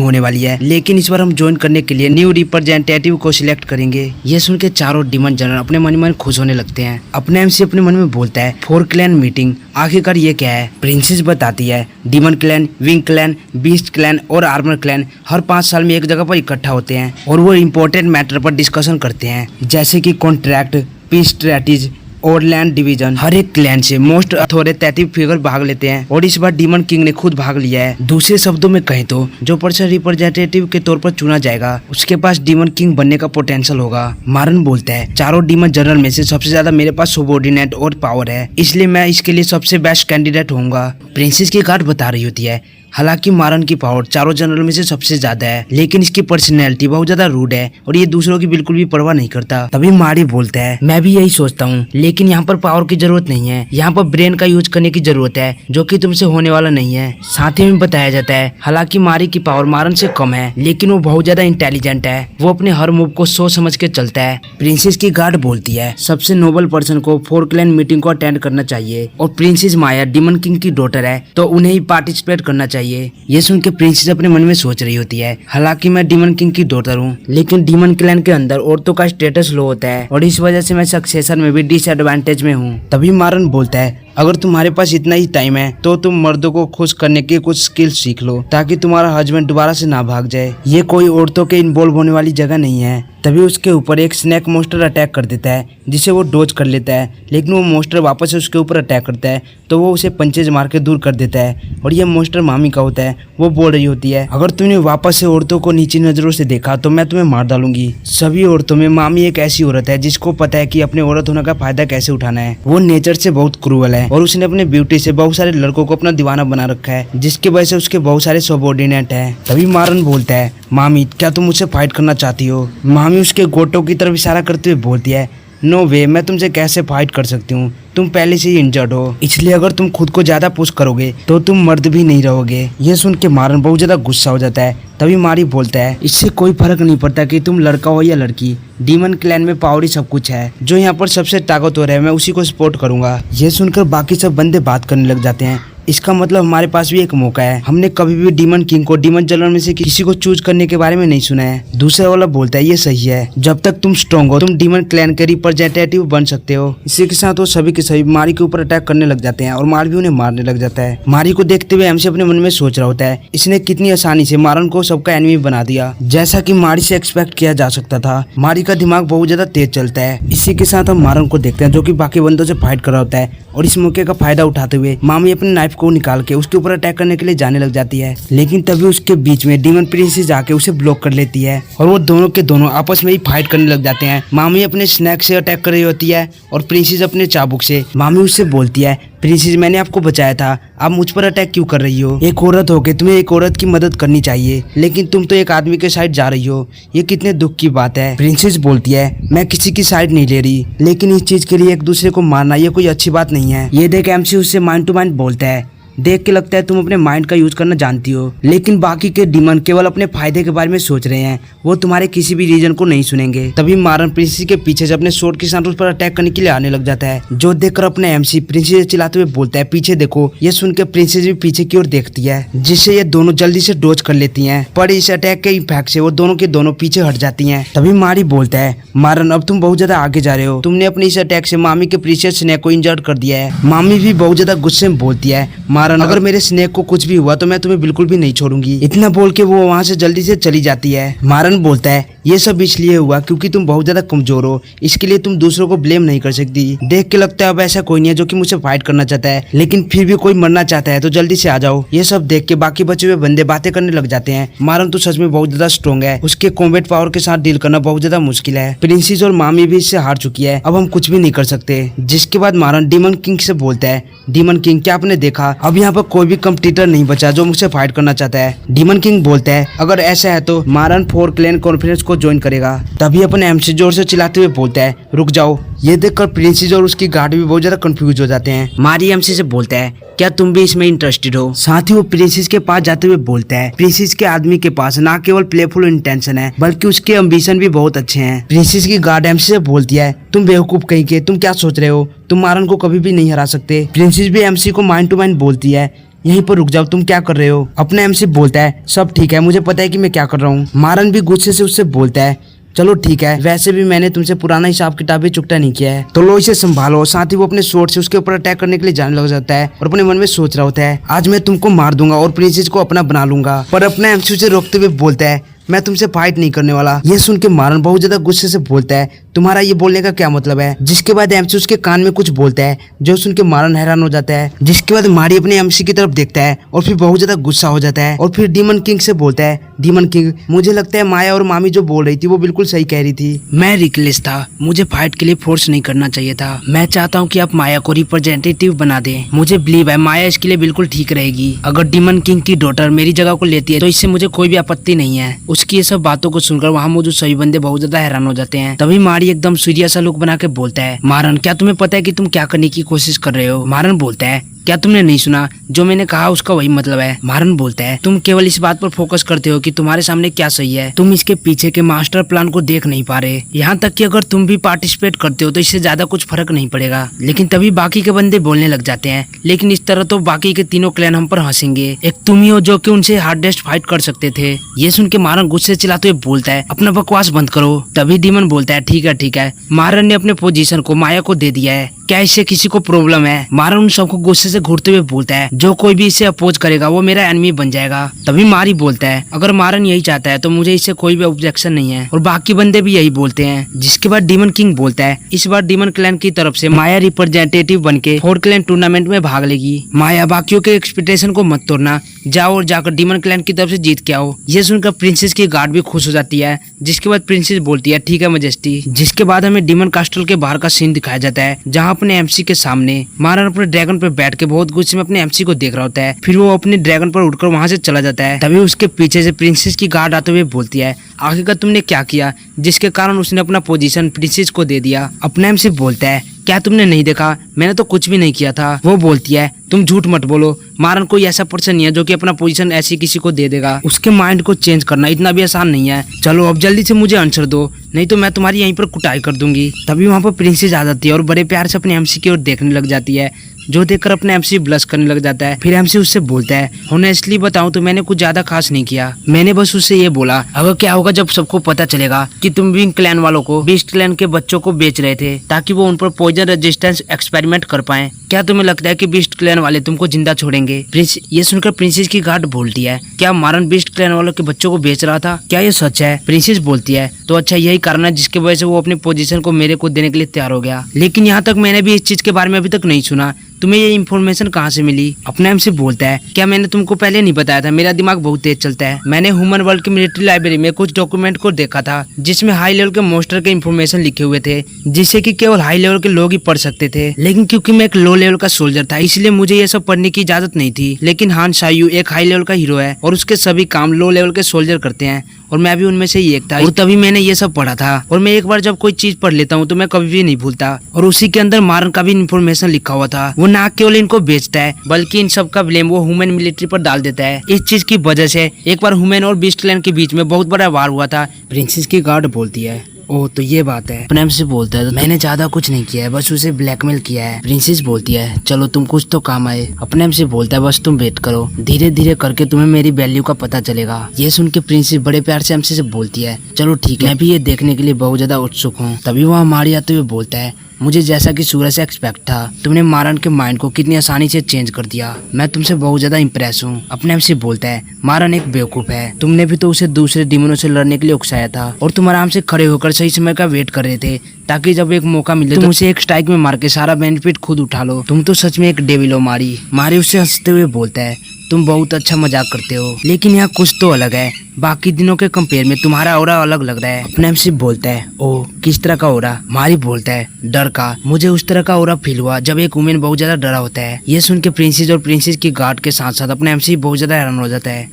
होने वाली है, लेकिन इस बार हम ज्वाइन करने के लिए न्यू रिप्रेजेंटेटिव को सिलेक्ट करेंगे। ये सुन के चारों डीमन जनरल अपने मन ही मन खुश होने लगते हैं। अपने एमसी अपने मन में बोलता है 4 क्लैन मीटिंग, आखिरकार ये क्या है? प्रिंसेस बताती है demon clan, wing clan, beast clan और आर्मर क्लैन हर 5 साल में एक जगह पर इकट्ठा होते हैं और वो इम्पोर्टेंट मैटर पर डिस्कशन करते हैं, जैसे कि कॉन्ट्रैक्ट, पीस स्ट्रेटजी और लैंड डिवीजन, हर एक क्लैन से मोस्ट अथॉरिटेटिव फिगर भाग लेते हैं और इस बार डीमन किंग ने खुद भाग लिया है। दूसरे शब्दों में कहें तो जो पर्सन रिप्रेजेंटेटिव के तौर पर चुना जाएगा उसके पास डीमन किंग बनने का पोटेंशियल होगा। मारन बोलता है चारों डीमन जनरल में से सबसे ज्यादा मेरे पास सबऑर्डिनेट और पावर है, इसलिए मैं इसके लिए सबसे बेस्ट कैंडिडेट होऊंगा। प्रिंसेस की गार्ड बता रही होती है हालांकि मारन की पावर चारों जनरल में से सबसे ज्यादा है, लेकिन इसकी पर्सनैलिटी बहुत ज्यादा रूड है और ये दूसरों की बिल्कुल भी परवाह नहीं करता। तभी मारी बोलता है मैं भी यही सोचता हूँ, लेकिन यहाँ पर पावर की जरूरत नहीं है, यहाँ पर ब्रेन का यूज करने की जरूरत है जो कि तुमसे होने वाला नहीं है। साथ ही में बताया जाता है हालांकि मारी की पावर मारन से कम है, लेकिन वो बहुत ज्यादा इंटेलिजेंट है, वो अपने हर मूव को सोच समझ के चलता है। प्रिंसेस की गार्ड बोलती है सबसे नोबल पर्सन को 4 क्लैन मीटिंग को अटेंड करना चाहिए और प्रिंसेस माया डीमन किंग की डॉटर है तो उन्हें ही पार्टिसिपेट करना चाहिए। ये सुन के प्रिंसेस अपने मन में सोच रही होती है हालांकि मैं डीमन किंग की डॉटर हूँ, लेकिन डीमन क्लैन के अंदर औरतों का स्टेटस लो होता है और इस वजह से मैं सक्सेशन में भी डिसएडवांटेज में हूँ। तभी मारन बोलता है अगर तुम्हारे पास इतना ही टाइम है तो तुम मर्दों को खुश करने की कुछ स्किल सीख लो ताकि तुम्हारा हस्बैंड दोबारा से ना भाग जाए। ये कोई औरतों के इन्वॉल्व होने वाली जगह नहीं है। तभी उसके ऊपर एक स्नैक मॉन्स्टर अटैक कर देता है जिसे वो डोज कर लेता है, लेकिन वो मॉन्स्टर वापस से उसके ऊपर अटैक करता है तो वो उसे पंचेज मार के दूर कर देता है और ये मॉन्स्टर मामी का होता है। वो बोल रही होती है अगर तुमने वापस से औरतों को नीची नजरों से देखा तो मैं तुम्हें मार डालूंगी। सभी औरतों में मामी एक ऐसी औरत है जिसको पता है कि अपने औरत होने का फायदा कैसे उठाना है। वो नेचर से बहुत क्रूअल है और उसने अपने ब्यूटी से बहुत सारे लड़कों को अपना दीवाना बना रखा है, जिसकी वजह से उसके बहुत सारे सबऑर्डिनेट हैं। तभी मारन बोलता है मामी क्या तुम मुझसे फाइट करना चाहती हो? मामी उसके गोटों की तरफ इशारा करते हुए बोलती है नो वे, मैं तुमसे कैसे फाइट कर सकती हूँ, तुम पहले से ही इंजर्ड हो, इसलिए अगर तुम खुद को ज्यादा पुश करोगे तो तुम मर्द भी नहीं रहोगे। ये सुन के मारन बहुत ज्यादा गुस्सा हो जाता है। तभी मारी बोलता है इससे कोई फर्क नहीं पड़ता कि तुम लड़का हो या लड़की, डीमन क्लैन में पावर ही सब कुछ है, जो यहाँ पर सबसे ताकतवर है मैं उसी को सपोर्ट करूंगा। ये सुनकर बाकी सब बंदे बात करने लग जाते हैं। इसका मतलब हमारे पास भी एक मौका है, हमने कभी भी डीमन किंग को डीमन जनरल में से किसी को चूज करने के बारे में नहीं सुना है। दूसरा वाला बोलता है ये सही है, जब तक तुम स्ट्रॉन्ग हो तुम डीमन क्लैन के रिप्रेजेंटेटिव बन सकते हो। इसी के साथ वो सभी के सभी मारी के ऊपर अटैक करने लग जाते हैं और मार भी उन्हें मारने लग जाता है। मारी को देखते हुए एमसी अपने मन में सोच रहा होता है इसने कितनी आसानी से मारन को सबका एनिमी बना दिया, जैसा कि मारी से एक्सपेक्ट किया जा सकता था। मारी का दिमाग बहुत ज्यादा तेज चलता है। इसी के साथ हम मारन को देखते हैं जो कि बाकी बंदों से फाइट कर रहा होता है और इस मौके का फायदा उठाते हुए मामी अपने नाइफ को निकाल के उसके ऊपर अटैक करने के लिए जाने लग जाती है, लेकिन तभी उसके बीच में डीमन प्रिंसेस आके उसे ब्लॉक कर लेती है और वो दोनों के दोनों आपस में ही फाइट करने लग जाते हैं। मामी अपने स्नैक से अटैक कर रही होती है और प्रिंसेस अपने चाबुक से। मामी उससे बोलती है प्रिंसेस मैंने आपको बचाया था, आप मुझ पर अटैक क्यों कर रही हो? एक औरत होके तुम्हें एक औरत की मदद करनी चाहिए, लेकिन तुम तो एक आदमी के साइड जा रही हो, ये कितने दुख की बात है। प्रिंसेस बोलती है मैं किसी की साइड नहीं ले रही, लेकिन इस चीज के लिए एक दूसरे को मारना ये कोई अच्छी बात नहीं है। ये देख एमसी उससे माइंड टू माइंड बोलता है देख के लगता है तुम अपने माइंड का यूज करना जानती हो, लेकिन बाकी के डीमन केवल अपने फायदे के बारे में सोच रहे हैं, वो तुम्हारे किसी भी रीजन को नहीं सुनेंगे। तभी मारन प्रिंसेस के पीछे से अपने स्वॉर्ड के साथ उस पर अटैक करने के लिए आने लग जाता है, जो देखकर अपने एमसी प्रिंसेस चिल्लाते हुए बोलता है पीछे देखो। ये सुन के प्रिंसेस भी पीछे की ओर देखती है, जिससे ये दोनों जल्दी से डोज कर लेती है, पर इस अटैक के इम्पैक्ट से वो दोनों के दोनों पीछे हट जाती है। तभी मारी बोलता है मारन अब तुम बहुत ज्यादा आगे जा रहे हो, तुमने अपने इस अटैक से मामी के प्रीशियस स्नेक को इंजर्ड कर दिया है। मामी भी बहुत ज्यादा गुस्से में बोलती है मारन अगर मेरे स्नेक को कुछ भी हुआ तो मैं तुम्हें बिल्कुल भी नहीं छोड़ूंगी। इतना बोल के वो वहाँ से जल्दी से चली जाती है। मारन बोलता है ये सब इसलिए हुआ क्योंकि तुम बहुत ज्यादा कमजोर हो, इसके लिए तुम दूसरों को ब्लेम नहीं कर सकती। देख के लगता है अब ऐसा कोई नहीं है जो कि मुझसे फाइट करना चाहता है, लेकिन फिर भी कोई मरना चाहता है तो जल्दी से आ जाओ। ये सब देख के बाकी बचे हुए बंदे बातें करने लग जाते हैं। मारन तो सच में बहुत ज्यादा स्ट्रॉन्ग है, उसके कॉम्बैट पावर के साथ डील करना बहुत ज्यादा मुश्किल है। प्रिंसेस और मामी भी इससे हार चुकी है, अब हम कुछ भी नहीं कर सकते। जिसके बाद मारन डीमन किंग से बोलता है डीमन किंग क्या आपने देखा अब यहाँ पर कोई भी कॉम्पिटिटर नहीं बचा जो मुझसे फाइट करना चाहता है। डीमन किंग बोलता है अगर ऐसा है तो मारन 4 क्लैन कॉन्फ्रेंस को ज्वाइन करेगा। तभी अपने एमसी जोर से चिल्लाते हुए बोलता है रुक जाओ। ये देखकर प्रिंसेस और उसकी गार्ड भी बहुत ज्यादा कंफ्यूज हो जाते हैं। मारी एमसी से बोलता है क्या तुम भी इसमें इंटरेस्टेड हो? साथ ही वो प्रिंसेस के पास जाते हुए बोलता है प्रिंसेस के आदमी के पास ना केवल प्लेफुल इंटेंशन है बल्कि उसके एम्बिशन भी बहुत अच्छे हैं। प्रिंसेस की गार्ड एमसी से बोलती है तुम बेवकूफ कहीं के, तुम क्या सोच रहे हो, तुम मारन को कभी भी नहीं हरा सकते। प्रिंसेस भी एमसी को माइंड टू माइंड बोलती है यहीं पर रुक जाओ, तुम क्या कर रहे हो? अपना एमसी बोलता है सब ठीक है, मुझे पता है कि मैं क्या कर रहा हूँ। मारन भी गुस्से से उससे बोलता है चलो ठीक है, वैसे भी मैंने तुमसे पुराना हिसाब किताब भी चुकता नहीं किया है तो लो इसे संभालो। साथ ही वो अपने स्वॉर्ड से उसके ऊपर अटैक करने के लिए जाने लग जाता है और अपने मन में सोच रहा होता है आज मैं तुमको मार दूंगा और प्रिंसेस को अपना बना लूंगा, पर अपना एमसी उसे रोकते हुए बोलता है मैं तुमसे फाइट नहीं करने वाला। ये सुन के मारन बहुत ज्यादा गुस्से से बोलता है तुम्हारा ये बोलने का क्या मतलब है। जिसके बाद एमसी उसके कान में कुछ बोलता है जो सुन के मारन हैरान हो जाता है। जिसके बाद मारी अपने एमसी की तरफ देखता है और फिर बहुत ज्यादा गुस्सा हो जाता है और फिर डीमन किंग से बोलता है, डीमन किंग मुझे लगता है माया और मामी जो बोल रही थी वो बिल्कुल सही कह रही थी। मैं रिकलेस था, मुझे फाइट के लिए फोर्स नहीं करना चाहिए था। मैं चाहता हूँ कि आप माया को रिप्रेजेंटेटिव बना दें। मुझे बिलीव है माया इसके लिए बिल्कुल ठीक रहेगी। अगर डीमन किंग की डॉटर मेरी जगह को लेती है तो इससे मुझे कोई भी आपत्ति नहीं है। उसकी ये सब बातों को सुनकर वहाँ मौजूद सभी बंदे बहुत ज्यादा हैरान हो जाते हैं। तभी मारी एकदम सीरियस सा लुक बना के बोलता है, मारन क्या तुम्हें पता है कि तुम क्या करने की कोशिश कर रहे हो। मारन बोलता है, क्या तुमने नहीं सुना, जो मैंने कहा उसका वही मतलब है। मारन बोलता है, तुम केवल इस बात पर फोकस करते हो कि तुम्हारे सामने क्या सही है, तुम इसके पीछे के मास्टर प्लान को देख नहीं पा रहे। यहाँ तक कि अगर तुम भी पार्टिसिपेट करते हो तो इससे ज्यादा कुछ फर्क नहीं पड़ेगा। लेकिन तभी बाकी के बंदे बोलने लग जाते हैं, लेकिन इस तरह तो बाकी के तीनों क्लैन हम पर हंसेंगे, एक तुम ही हो जो कि उनसे हार्डेस्ट फाइट कर सकते थे। ये सुन के मारन गुस्से से चिल्लाते हुए बोलता है, अपना बकवास बंद करो। तभी डीमन बोलता है, ठीक है ठीक है। मारन ने अपने पोजीशन को माया को दे दिया है, क्या इससे किसी को प्रॉब्लम है। मारन उन सबको गुस्से से घूरते हुए बोलता है, जो कोई भी इसे अपोज करेगा वो मेरा एनिमी बन जाएगा। तभी मारी बोलता है, अगर मारन यही चाहता है तो मुझे इससे कोई भी ऑब्जेक्शन नहीं है। और बाकी बंदे भी यही बोलते हैं। जिसके बाद डीमन किंग बोलता है, इस बार डीमन क्लैन की तरफ से माया रिप्रेजेंटेटिव बन के 4 क्लैन टूर्नामेंट में भाग लेगी। माया बाकियों के एक्सपेक्टेशन को मत तोड़ना, जाओ और जाकर डीमन क्लैन की तरफ से जीत के आओ। ये सुनकर प्रिंसेस की गार्ड भी खुश हो जाती है। जिसके बाद प्रिंसेस बोलती है, ठीक है मजेस्टी। जिसके बाद हमें डीमन कास्टल के बाहर का सीन दिखाया जाता है, जहाँ अपने एमसी के सामने मारन अपने ड्रैगन पर बैठ के बहुत गुस्से में अपने एमसी को देख रहा होता है। फिर वो अपने ड्रैगन पर उड़कर वहां से चला जाता है। तभी उसके पीछे से प्रिंसेस की गार्ड आते हुए बोलती है, आखिरकार तुमने क्या किया जिसके कारण उसने अपना पोजीशन प्रिंसेस को दे दिया। अपने एमसी बोलता है, क्या तुमने नहीं देखा, मैंने तो कुछ भी नहीं किया था। वो बोलती है, तुम झूठ मत बोलो, मारन कोई ऐसा पर्सन नहीं है जो कि अपना पोजीशन ऐसी किसी को दे देगा। उसके माइंड को चेंज करना इतना भी आसान नहीं है। चलो अब जल्दी से मुझे आंसर दो, नहीं तो मैं तुम्हारी यहीं पर कुटाई कर दूंगी। तभी वहाँ पर प्रिंसेस आ जाती है और बड़े प्यार से अपने एमसी की ओर देखने लग जाती है, जो देखकर अपने एमसी ब्लश करने लग जाता है। फिर एमसी उससे बोलता है, ऑनेस्टली बताऊं तो मैंने कुछ ज्यादा खास नहीं किया। मैंने बस उससे ये बोला, अगर क्या होगा जब सबको पता चलेगा कि तुम विंग क्लैन वालों को बीस्ट क्लैन के बच्चों को बेच रहे थे ताकि वो उन पर पॉइजन रेजिस्टेंस एक्सपेरिमेंट कर पाए। क्या तुम्हें लगता है कि बीस्ट क्लैन वाले तुमको जिंदा छोड़ेंगे। ये सुनकर प्रिंसेस की गार्ड बोलती है, क्या मारन बीस्ट क्लैन वालों के बच्चों को बेच रहा था, क्या ये सच है। प्रिंसेस बोलती है, तो अच्छा यही कारण है जिसकी वजह से वो अपनी पोजीशन को मेरे को देने के लिए तैयार हो गया। लेकिन यहाँ तक मैंने भी इस चीज के बारे में अभी तक नहीं सुना, तुम्हें ये इन्फॉर्मेशन कहाँ से मिली। अपने एमसी बोलता है, क्या मैंने तुमको पहले नहीं बताया था, मेरा दिमाग बहुत तेज चलता है। मैंने ह्यूमन वर्ल्ड की मिलिट्री लाइब्रेरी में कुछ डॉक्यूमेंट को देखा था जिसमें हाई लेवल के मोस्टर के इन्फॉर्मेशन लिखे हुए थे, जिससे कि केवल हाई लेवल के लोग ही पढ़ सकते थे। लेकिन क्योंकि मैं एक लो लेवल का सोल्जर था इसलिए मुझे ये सब पढ़ने की इजाजत नहीं थी। लेकिन हान शायू एक हाई लेवल का हीरो है और उसके सभी काम लो लेवल के सोल्जर करते हैं और मैं भी उनमें से ही एक था। और तभी मैंने ये सब पढ़ा था और मैं एक बार जब कोई चीज पढ़ लेता हूँ तो मैं कभी भी नहीं भूलता। और उसी के अंदर मारन का भी इन्फॉर्मेशन लिखा हुआ था। वो ना केवल इनको बेचता है बल्कि इन सब का ब्लेम वो ह्यूमन मिलिट्री पर डाल देता है। इस चीज की वजह से एक बार ह्यूमन और बीस्ट क्लैन के बीच में बहुत बड़ा वार हुआ था। प्रिंसेस की गार्ड बोलती है, ओह तो ये बात है। प्रेम से बोलता है, मैंने ज्यादा कुछ नहीं किया है, बस उसे ब्लैकमेल किया है। प्रिंसेस बोलती है, चलो तुम कुछ तो काम आए। अपने से बोलता है, बस तुम वेट करो, धीरे धीरे करके तुम्हें मेरी वैल्यू का पता चलेगा। ये सुन के प्रिंसेस बड़े प्यार से हमसे बोलती है, चलो ठीक है, मैं भी ये देखने के लिए बहुत ज्यादा उत्सुक हूँ। तभी वहाँ मारी आते हुए बोलता है, मुझे जैसा कि सूरज से एक्सपेक्ट था, तुमने मारन के माइंड को कितनी आसानी से चेंज कर दिया। मैं तुमसे बहुत ज्यादा इम्प्रेस हूँ। अपने आप से बोलता है, मारन एक बेवकूफ है, तुमने भी तो उसे दूसरे डिमोनों से लड़ने के लिए उकसाया था और तुम आराम से खड़े होकर सही समय का वेट कर रहे थे ताकि जब एक मौका मिले तो उसे एक स्ट्राइक में मार के सारा बेनिफिट खुद उठा लो। तुम तो सच में एक डेविल हो। मारी उससे हंसते हुए बोलता है, तुम बहुत अच्छा मजाक करते हो, लेकिन यहाँ कुछ तो अलग है, बाकी दिनों के कंपेयर में तुम्हारा ऑरा अलग लग रहा है। अपने से बोलता है, ओह किस तरह का ऑरा। मारी बोलता है, डर का। मुझे उस तरह का ऑरा फील हुआ जब एक वुमेन बहुत ज्यादा डरा होता है। ये सुन के प्रिंसेस और प्रिंसेस की गार्ड के साथ साथ अपने एमसी बहुत ज्यादा हैरान हो जाता है।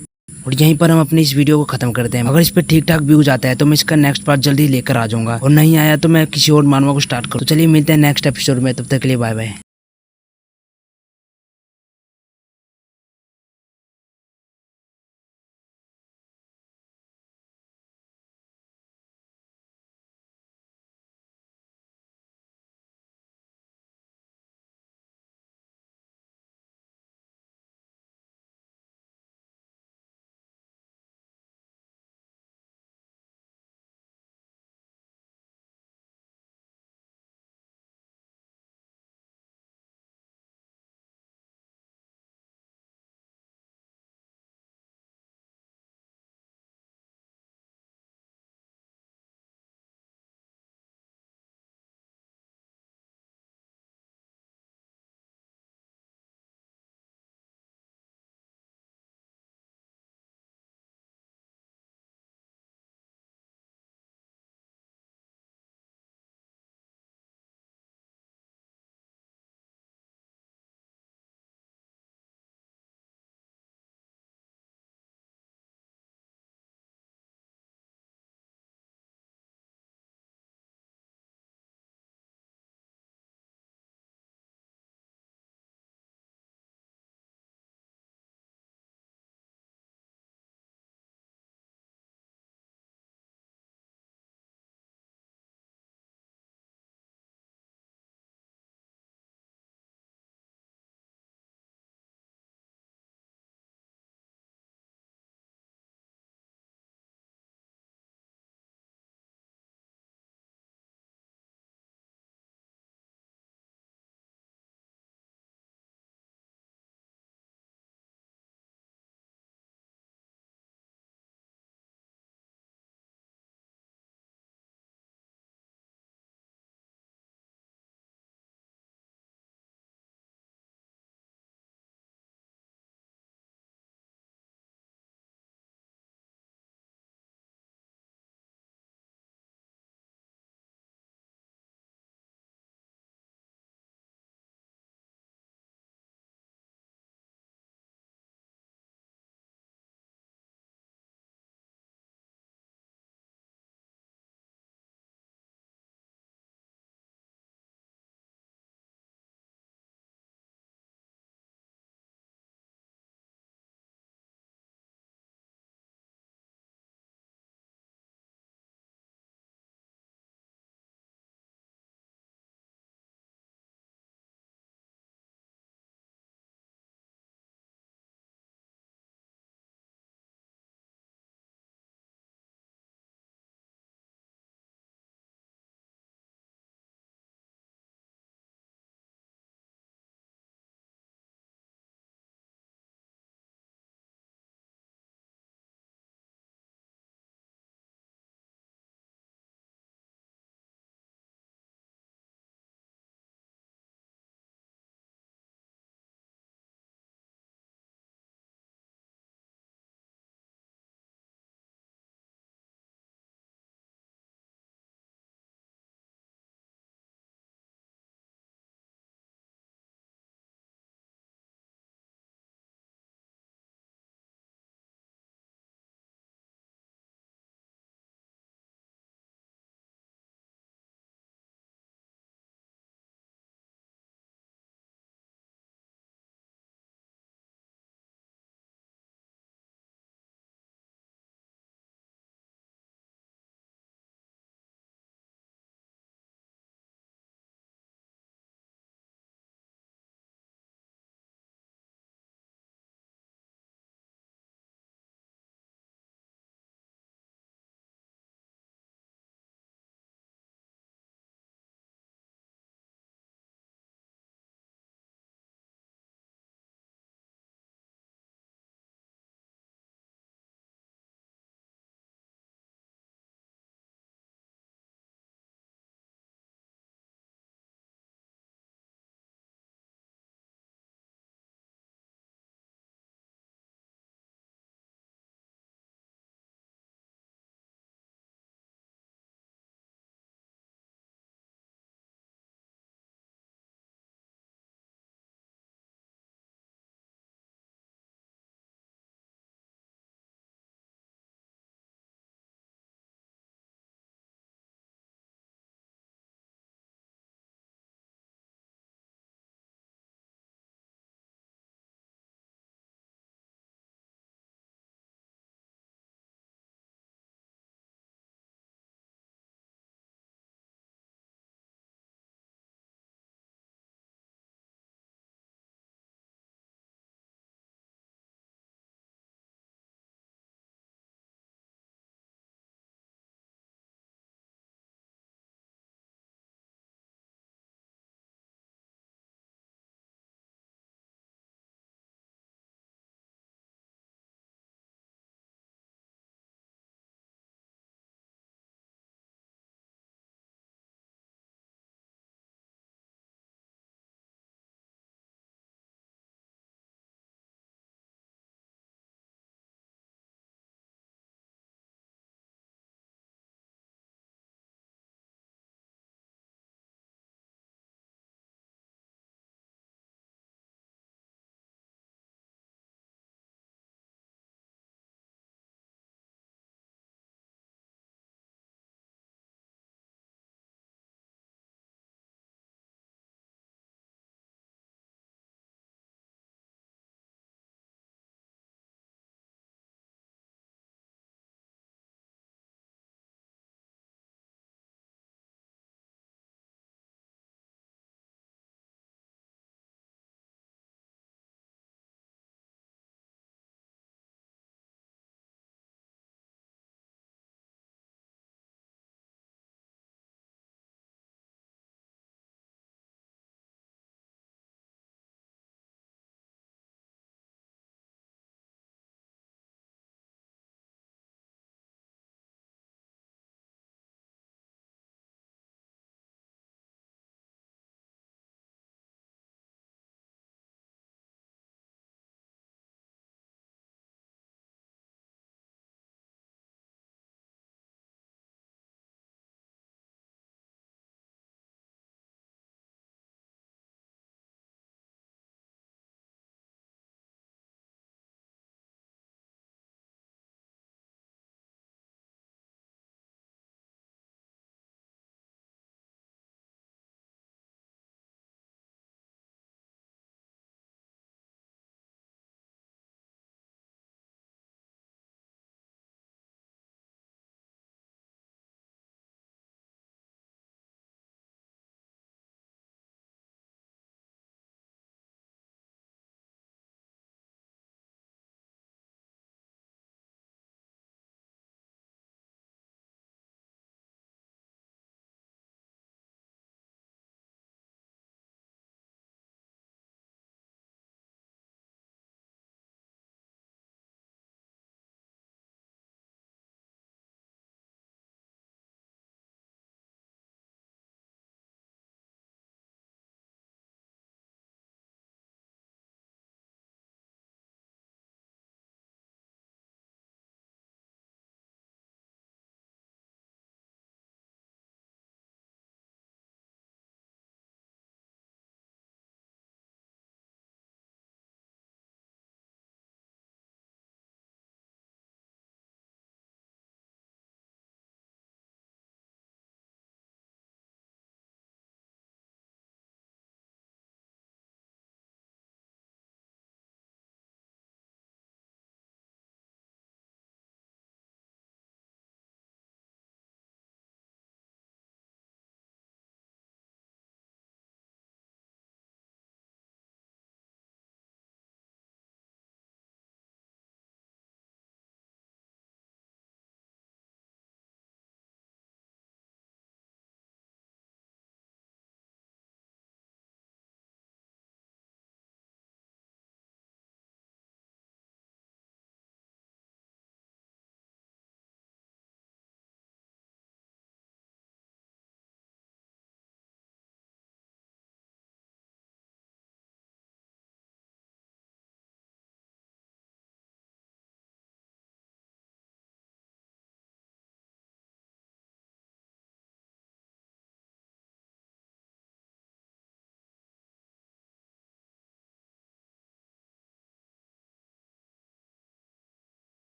और यहीं पर हम अपनी इस वीडियो को खत्म करते हैं। अगर इस पे ठीक ठाक व्यूज आता है तो मैं इसका नेक्स्ट पार्ट जल्दी लेकर आ जाऊंगा, और नहीं आया तो मैं किसी और मानवा को स्टार्ट करूँ। तो चलिए मिलते हैं नेक्स्ट एपिसोड में, तब तक के लिए बाय बाय।